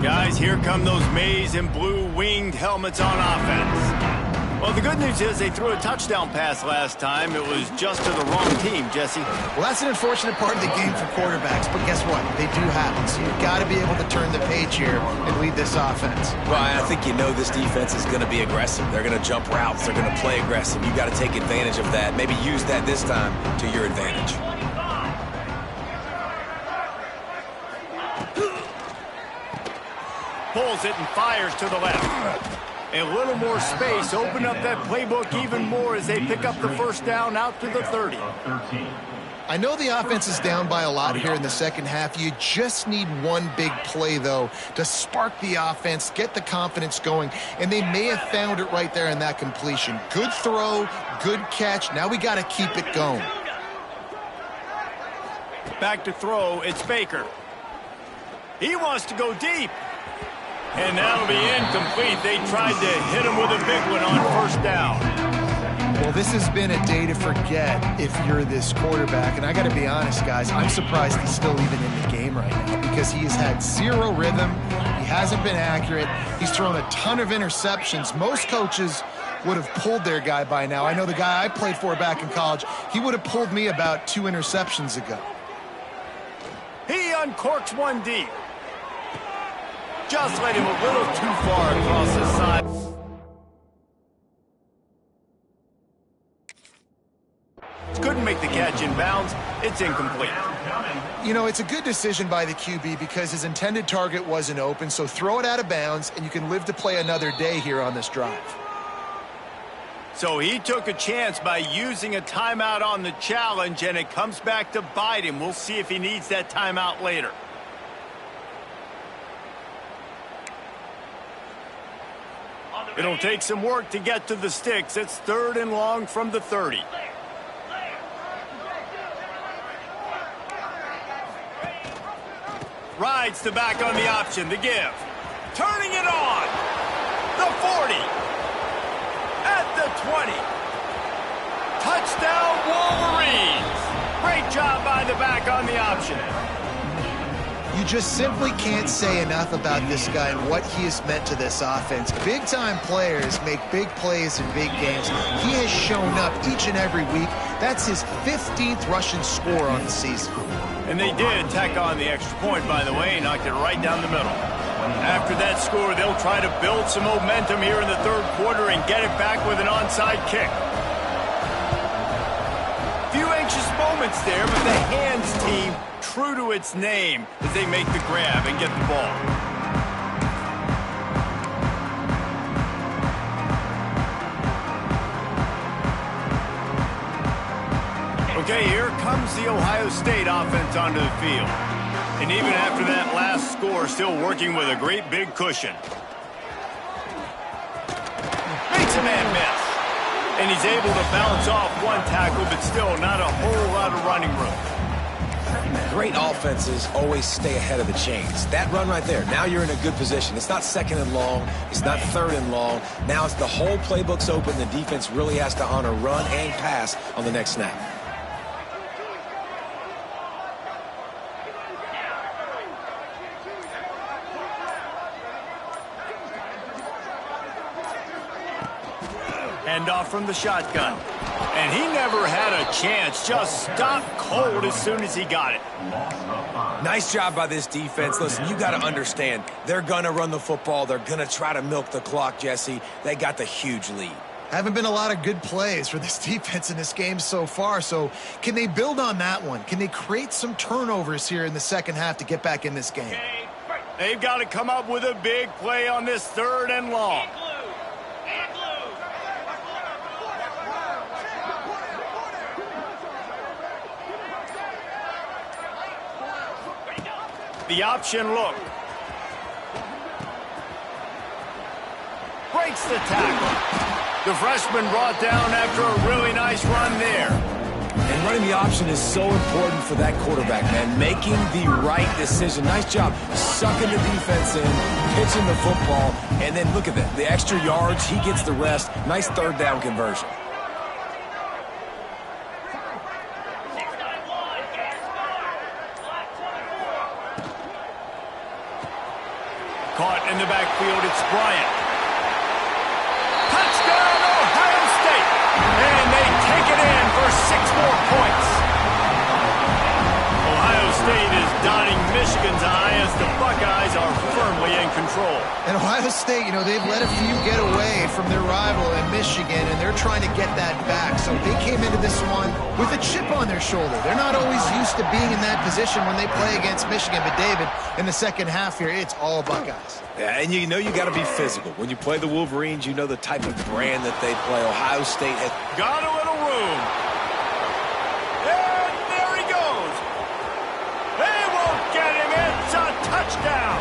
Guys, here come those maize and blue winged helmets on offense. Well, the good news is they threw a touchdown pass last time. It was just to the wrong team, Jesse. Well, that's an unfortunate part of the game for quarterbacks, but guess what? They do happen, so you've got to be able to turn the page here and lead this offense. Well, I think you know this defense is going to be aggressive. They're going to jump routes. They're going to play aggressive. You've got to take advantage of that. Maybe use that this time to your advantage. Pulls it and fires to the left. A little more space. Open up that playbook even more as they pick up the first down out to the 30. I know the offense is down by a lot here in the second half. You just need one big play, though, to spark the offense, get the confidence going, and they may have found it right there in that completion. Good throw, good catch. Now we got to keep it going. Back to throw. It's Baker. He wants to go deep. And that'll be incomplete. They tried to hit him with a big one on first down. Well, this has been a day to forget if you're this quarterback. And I got to be honest, guys, I'm surprised he's still even in the game right now because he has had zero rhythm. He hasn't been accurate. He's thrown a ton of interceptions. Most coaches would have pulled their guy by now. I know the guy I played for back in college, he would have pulled me about 2 interceptions ago. He uncorks one deep. Just led him a little too far across the side. Couldn't make the catch in bounds. It's incomplete. You know, it's a good decision by the QB because his intended target wasn't open, so throw it out of bounds, and you can live to play another day here on this drive. So he took a chance by using a timeout on the challenge, and it comes back to bite him. We'll see if he needs that timeout later. It'll take some work to get to the sticks. It's 3rd and long from the 30. Rides the back on the option, the give. Turning it on. The 40. At the 20. Touchdown Wolverines. Great job by the back on the option. You just simply can't say enough about this guy and what he has meant to this offense. Big-time players make big plays in big games. He has shown up each and every week. That's his 15th rushing score on the season. And they did tack on the extra point, by the way, knocked it right down the middle. After that score, they'll try to build some momentum here in the 3rd quarter and get it back with an onside kick. Few anxious moments there, but the hands team true to its name as they make the grab and get the ball. Okay, here comes the Ohio State offense onto the field. And even after that last score, still working with a great big cushion. Makes a man miss. And he's able to bounce off one tackle, but still not a whole lot of running room. Great offenses always stay ahead of the chains. That run right there, now you're in a good position. It's not 2nd and long. It's not 3rd and long. Now it's the whole playbook's open. The defense really has to honor run and pass on the next snap. Hand off from the shotgun. And he never had a chance. Just stopped cold as soon as he got it. Nice job by this defense. Listen, you got to understand, they're going to run the football. They're going to try to milk the clock, Jesse. They got the huge lead. Haven't been a lot of good plays for this defense in this game so far, so can they build on that one? Can they create some turnovers here in the second half to get back in this game? They've got to come up with a big play on this 3rd and long. The option look. Breaks the tackle. The freshman brought down after a really nice run there. And And running the option is so important for that quarterback, man. Making the right decision. Nice job sucking the defense in, pitching the football, and then look at that. The extra yards, he gets the rest. Nice third down conversion. Caught in the backfield, it's Bryant. Touchdown, Ohio State! And they take it in for 6 more points. Ohio State is dotting Michigan's eye as the Buckeyes are firmly in control. And Ohio State, you know, they've let a few get away from their rival in Michigan, and they're trying to get that back. So they came into this one with a chip on their shoulder. They're not always used to being in that position when they play against Michigan. But, David, in the second half here, it's all Buckeyes. Yeah, and you know you got to be physical. When you play the Wolverines, you know the type of brand that they play. Ohio State has got a little room. And there he goes. They won't get him. It's a touchdown.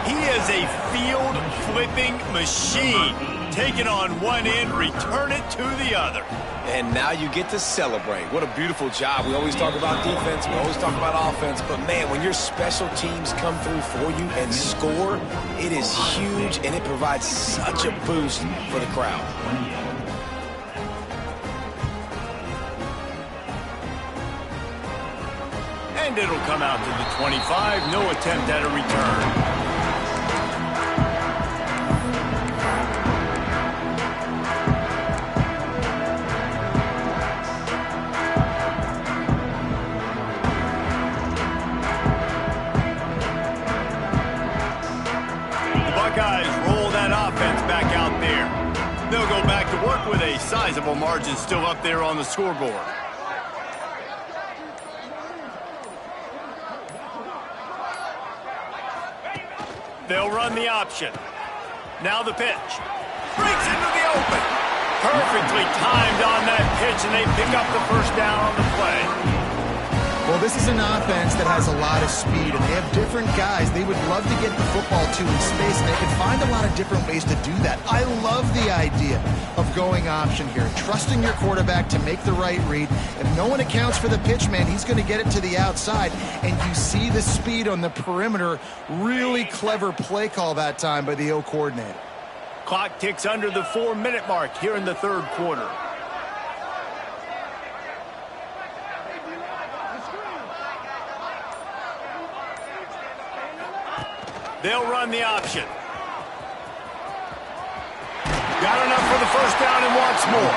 He is a field-flipping machine. Take it on one end, return it to the other. And now you get to celebrate. What a beautiful job. We always talk about defense. We always talk about offense. But, man, when your special teams come through for you and score, it is huge, and it provides such a boost for the crowd. And it'll come out to the 25. No attempt at a return. They'll go back to work with a sizable margin still up there on the scoreboard. They'll run the option. Now the pitch. Breaks into the open. Perfectly timed on that pitch, and they pick up the first down on the play. Well, this is an offense that has a lot of speed, and they have different guys they would love to get the football to in space, and they can find a lot of different ways to do that. I love the idea of going option here, trusting your quarterback to make the right read. If no one accounts for the pitch, man, he's going to get it to the outside, and you see the speed on the perimeter. Really clever play call that time by the O coordinator. Clock ticks under the 4-minute mark here in the third quarter. They'll run the option. Got enough for the first down and wants more.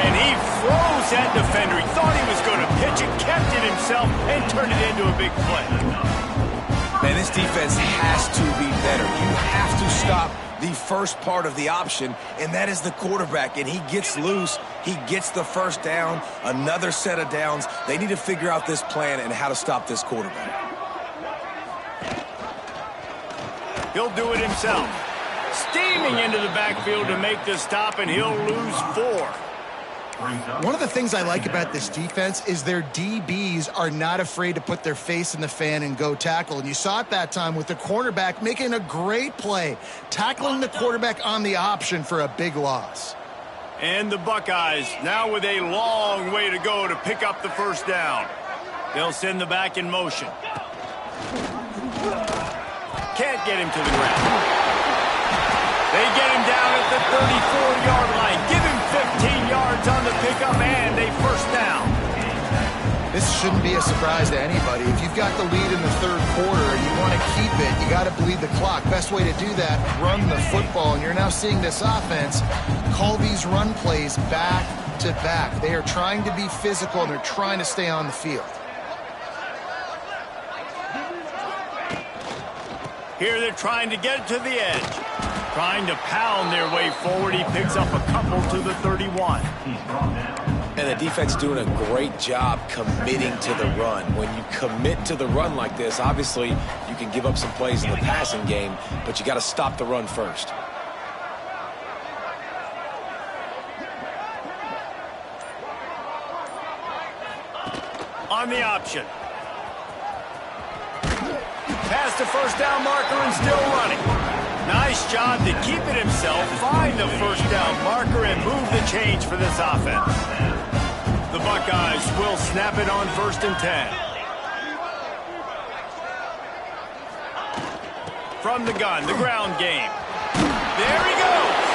And he froze that defender. He thought he was going to pitch it, kept it himself, and turned it into a big play. Man, this defense has to be better. You have to stop the first part of the option, and that is the quarterback. And he gets loose. He gets the first down, another set of downs. They need to figure out this plan and how to stop this quarterback. He'll do it himself. Steaming into the backfield to make the stop, and he'll lose 4. One of the things I like about this defense is their DBs are not afraid to put their face in the fan and go tackle. And you saw it that time with the cornerback making a great play, tackling the quarterback on the option for a big loss. And the Buckeyes now with a long way to go to pick up the first down. They'll send the back in motion. Can't get him to the ground. They get him down at the 34-yard line. Give him 15 yards on the pickup and a first down. This shouldn't be a surprise to anybody. If you've got the lead in the third quarter and you want to keep it, you got to bleed the clock. Best way to do that, run the football. And you're now seeing this offense call these run plays back to back. They are trying to be physical, and they're trying to stay on the field. Here they're trying to get it to the edge. Trying to pound their way forward. He picks up a couple to the 31. And the defense doing a great job committing to the run. When you commit to the run like this, obviously you can give up some plays in the passing game, but you got to stop the run first. On the option. Past the first down marker and still running. Nice job to keep it himself, find the first down marker, and move the change for this offense. The Buckeyes will snap it on 1st and 10. From the gun, the ground game. There he goes.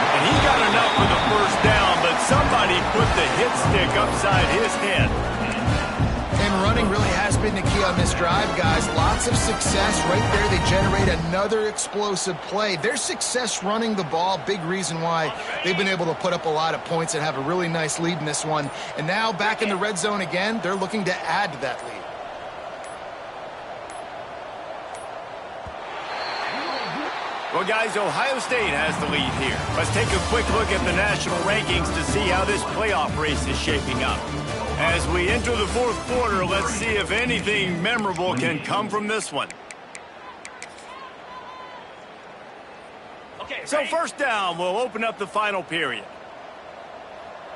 And he got enough for the first down, but somebody put the hit stick upside his head. And running really has been the key on this drive, guys. Lots of success right there. They generate another explosive play. Their success running the ball, big reason why they've been able to put up a lot of points and have a really nice lead in this one. And now back in the red zone again, they're looking to add to that lead. Well, guys, Ohio State has the lead here. Let's take a quick look at the national rankings to see how this playoff race is shaping up. As we enter the 4th quarter, let's see if anything memorable can come from this one. Okay, so first down, we'll open up the final period.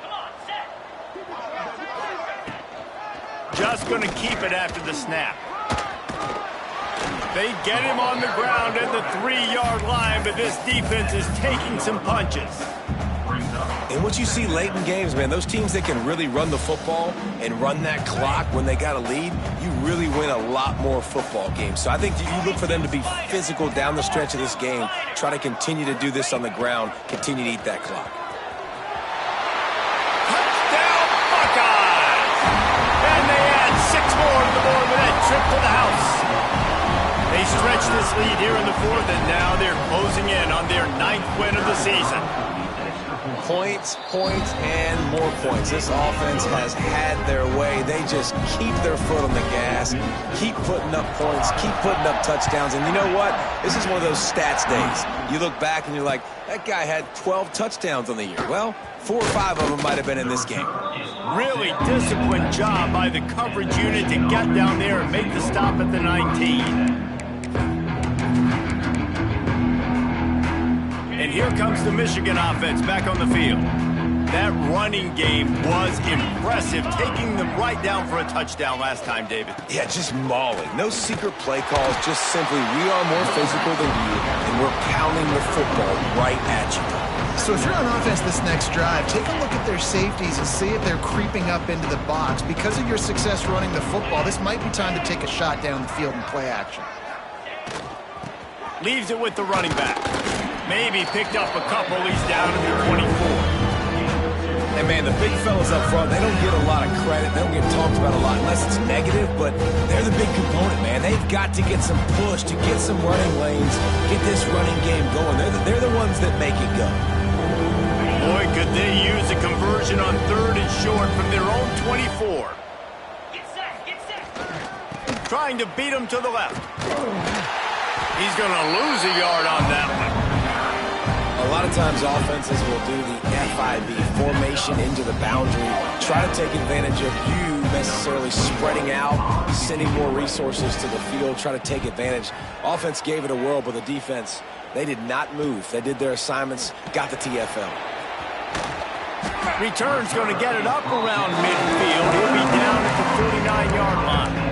Come on, set. Just going to keep it after the snap. They get him on the ground at the 3-yard line, but this defense is taking some punches. And what you see late in games, man, those teams that can really run the football and run that clock when they got a lead, you really win a lot more football games. So I think you look for them to be physical down the stretch of this game, try to continue to do this on the ground, continue to eat that clock. Touchdown, Buckeyes! And they add 6 more to the board with that trip to the house. They stretch this lead here in the 4th, and now they're closing in on their 9th win of the season. Points, points, and more points. This offense has had their way. They just keep their foot on the gas, keep putting up points, keep putting up touchdowns. And you know what? This is one of those stats days. You look back and you're like, that guy had 12 touchdowns on the year. Well, 4 or 5 of them might have been in this game. Really disciplined job by the coverage unit to get down there and make the stop at the 19. And here comes the Michigan offense back on the field. That running game was impressive, taking them right down for a touchdown last time, David. Yeah, just mauling. No secret play calls, just simply we are more physical than you, and we're pounding the football right at you. So if you're on offense this next drive, take a look at their safeties and see if they're creeping up into the box. Because of your success running the football, this might be time to take a shot down the field and play action. Leaves it with the running back. Maybe picked up a couple. He's down to the 24. And, man, the big fellas up front, they don't get a lot of credit. They don't get talked about a lot unless it's negative, but they're the big component, man. They've got to get some push, to get some running lanes, get this running game going. They're the ones that make it go. Boy, could they use a conversion on 3rd and short from their own 24. Get set, get set. Trying to beat him to the left. He's going to lose a yard on that one. A lot of times offenses will do the FIB, formation into the boundary, try to take advantage of you necessarily spreading out, sending more resources to the field, try to take advantage. Offense gave it a whirl, but the defense, they did not move. They did their assignments, got the TFL. Return's going to get it up around midfield. He'll be down at the 49-yard line.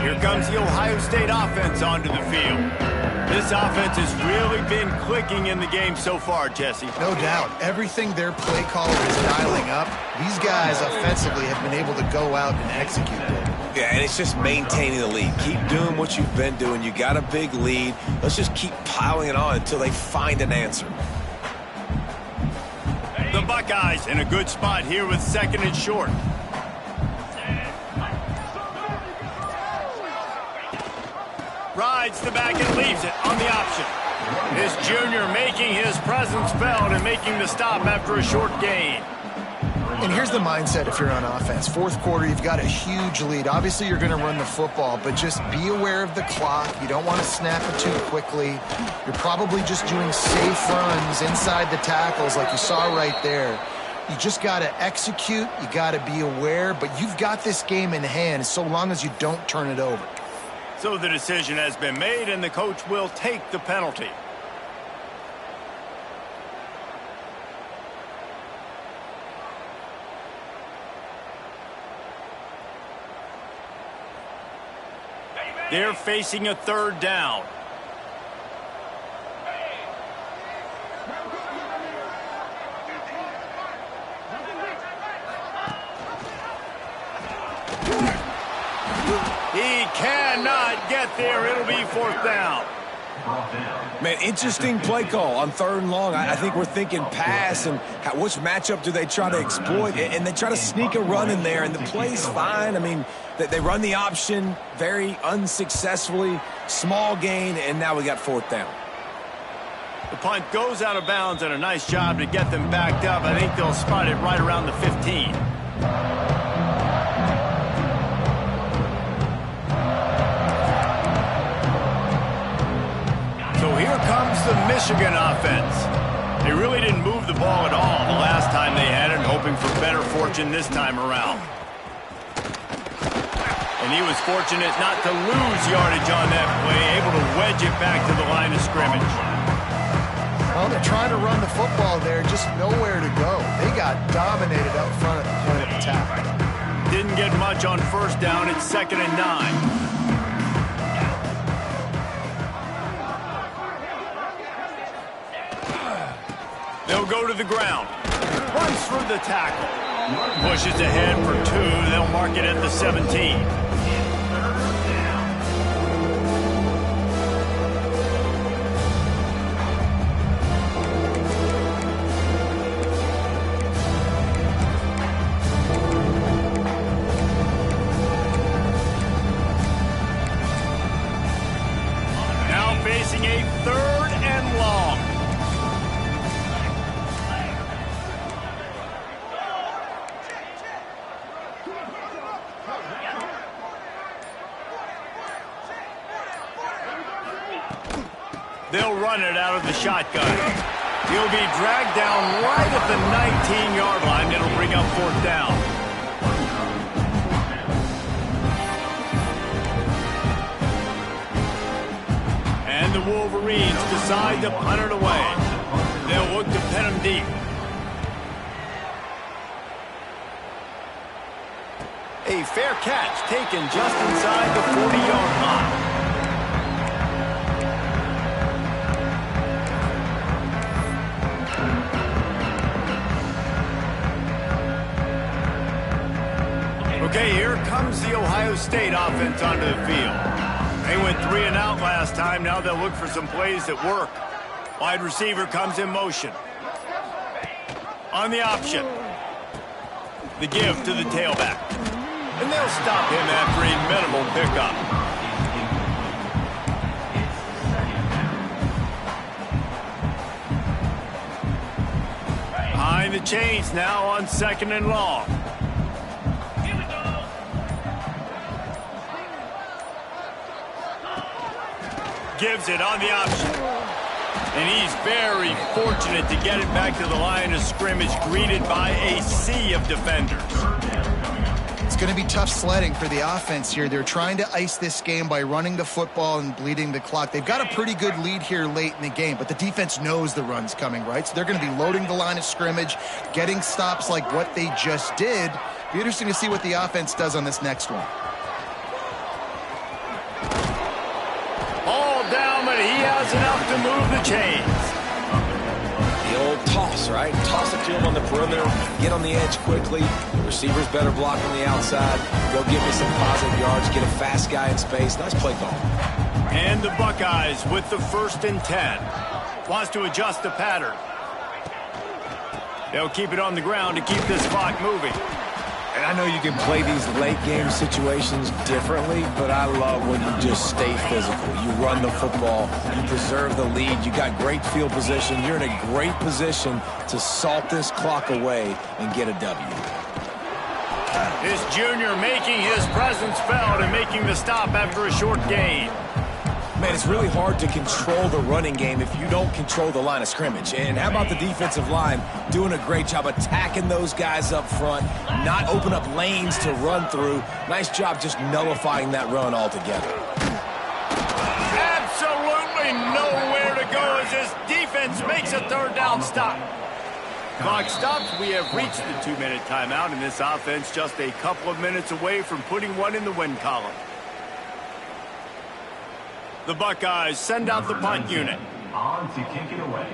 Here comes the Ohio State offense onto the field. This offense has really been clicking in the game so far, Jesse. No doubt. Everything their play caller is dialing up, these guys offensively have been able to go out and execute it. Yeah, and it's just maintaining the lead. Keep doing what you've been doing. You got a big lead. Let's just keep piling it on until they find an answer. The Buckeyes in a good spot here with 2nd and short. Rides the back and leaves it on the option. This junior making his presence felt and making the stop after a short gain. And here's the mindset if you're on offense. 4th quarter, you've got a huge lead. Obviously, you're going to run the football, but just be aware of the clock. You don't want to snap it too quickly. You're probably just doing safe runs inside the tackles like you saw right there. You just got to execute. You got to be aware, but you've got this game in hand so long as you don't turn it over. So the decision has been made, and the coach will take the penalty. Ready, They're facing a third down. He cannot get there. It'll be fourth down. Man, interesting play call on third and long. I think we're thinking pass and which matchup do they try to exploit, and they try to sneak a run in there, and the play's fine. I mean, they run the option very unsuccessfully, small gain, and now we got fourth down. The punt goes out of bounds, and a nice job to get them backed up. I think they'll spot it right around the 15. Here comes the Michigan offense. They really didn't move the ball at all the last time they had it, hoping for better fortune this time around. And he was fortunate not to lose yardage on that play, able to wedge it back to the line of scrimmage. Well, they're trying to run the football there, just nowhere to go. They got dominated up front at the point of attack. Didn't get much on first down. It's 2nd and 9. They'll go to the ground. Runs through the tackle. Pushes ahead for 2. They'll mark it at the 17. Now facing a third and long. They'll run it out of the shotgun. He'll be dragged down right at the 19-yard line. It'll bring up fourth down. And the Wolverines decide to punt it away. They'll look to pin him deep. A fair catch taken just inside the 40-yard line. Okay, here comes the Ohio State offense onto the field. They went 3 and out last time. Now they'll look for some plays that work. Wide receiver comes in motion. On the option. The give to the tailback. And they'll stop him after a minimal pickup. Behind the chains now on 2nd and long. Gives it on the option. And he's very fortunate to get it back to the line of scrimmage, greeted by a sea of defenders. It's going to be tough sledding for the offense here. They're trying to ice this game by running the football and bleeding the clock. They've got a pretty good lead here late in the game, but the defense knows the run's coming, right? So they're going to be loading the line of scrimmage, getting stops like what they just did. Be interesting to see what the offense does on this next one. He has enough to move the chains. The old toss, right? Toss it to him on the perimeter, get on the edge quickly. Receivers better block on the outside. Go get me some positive yards, get a fast guy in space. Nice play call. And the Buckeyes with the 1st and 10. Wants to adjust the pattern. They'll keep it on the ground to keep this clock moving. And I know you can play these late-game situations differently, but I love when you just stay physical. You run the football, you preserve the lead, you got great field position. You're in a great position to salt this clock away and get a W. This junior making his presence felt and making the stop after a short gain. Man, it's really hard to control the running game if you don't control the line of scrimmage. And how about the defensive line doing a great job attacking those guys up front, not open up lanes to run through. Nice job just nullifying that run altogether. Absolutely nowhere to go as this defense makes a third down stop. Clock stops. We have reached the 2-minute timeout, and this offense just a couple of minutes away from putting one in the win column. The Buckeyes send out the punt unit. On to kick it away.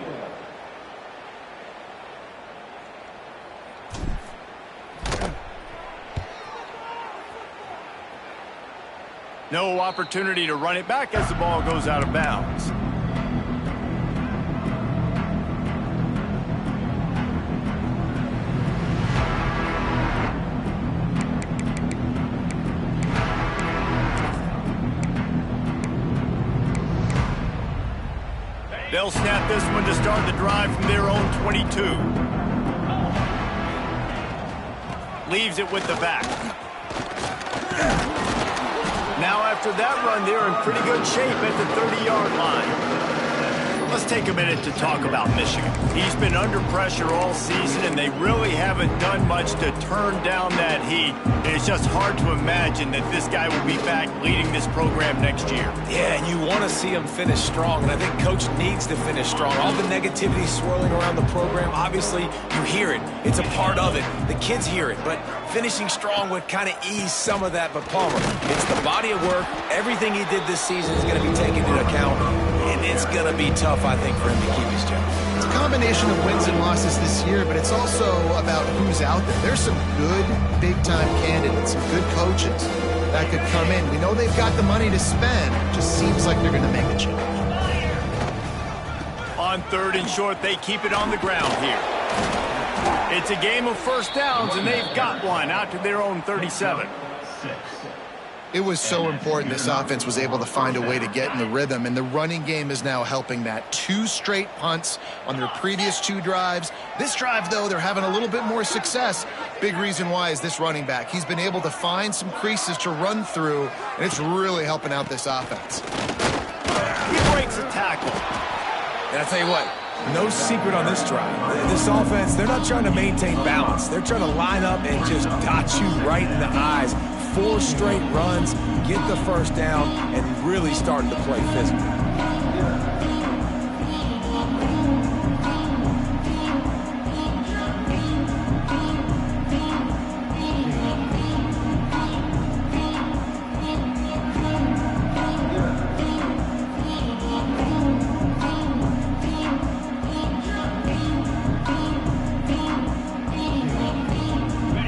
No opportunity to run it back as the ball goes out of bounds. They'll snap this one to start the drive from their own 22. Leaves it with the back. Now after that run, they're in pretty good shape at the 30-yard line. Let's take a minute to talk about Michigan. He's been under pressure all season, and they really haven't done much to turn down that heat. And it's just hard to imagine that this guy will be back leading this program next year. Yeah, and you want to see him finish strong, and I think Coach needs to finish strong. All the negativity swirling around the program, obviously, you hear it. It's a part of it. The kids hear it, but finishing strong would kind of ease some of that. But Palmer, it's the body of work. Everything he did this season is going to be taken into account, and it's going to be tough, I think, for him to keep his job. It's a combination of wins and losses this year, but it's also about who's out there. There's some good big-time candidates, some good coaches that could come in. We know they've got the money to spend. It just seems like they're going to make a change. On 3rd and short, they keep it on the ground here. It's a game of first downs, and they've got one out to their own 37. It was so important this offense was able to find a way to get in the rhythm, and the running game is now helping that. 2 straight punts on their previous 2 drives. This drive, though, they're having a little bit more success. Big reason why is this running back. He's been able to find some creases to run through, and it's really helping out this offense. He breaks a tackle. And I'll tell you what, no secret on this drive. This offense, they're not trying to maintain balance. They're trying to line up and just dot you right in the eyes. 4 straight runs, get the first down, and really starting to play physical.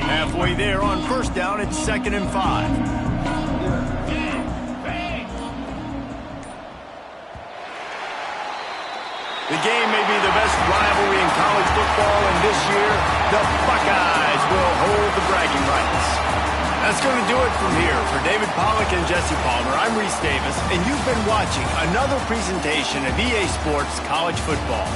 Halfway there on first down, it's 2nd and 5. The game may be the best rivalry in college football, and this year, the Buckeyes will hold the bragging rights. That's going to do it from here. For David Pollack and Jesse Palmer, I'm Reese Davis, and you've been watching another presentation of EA Sports College Football.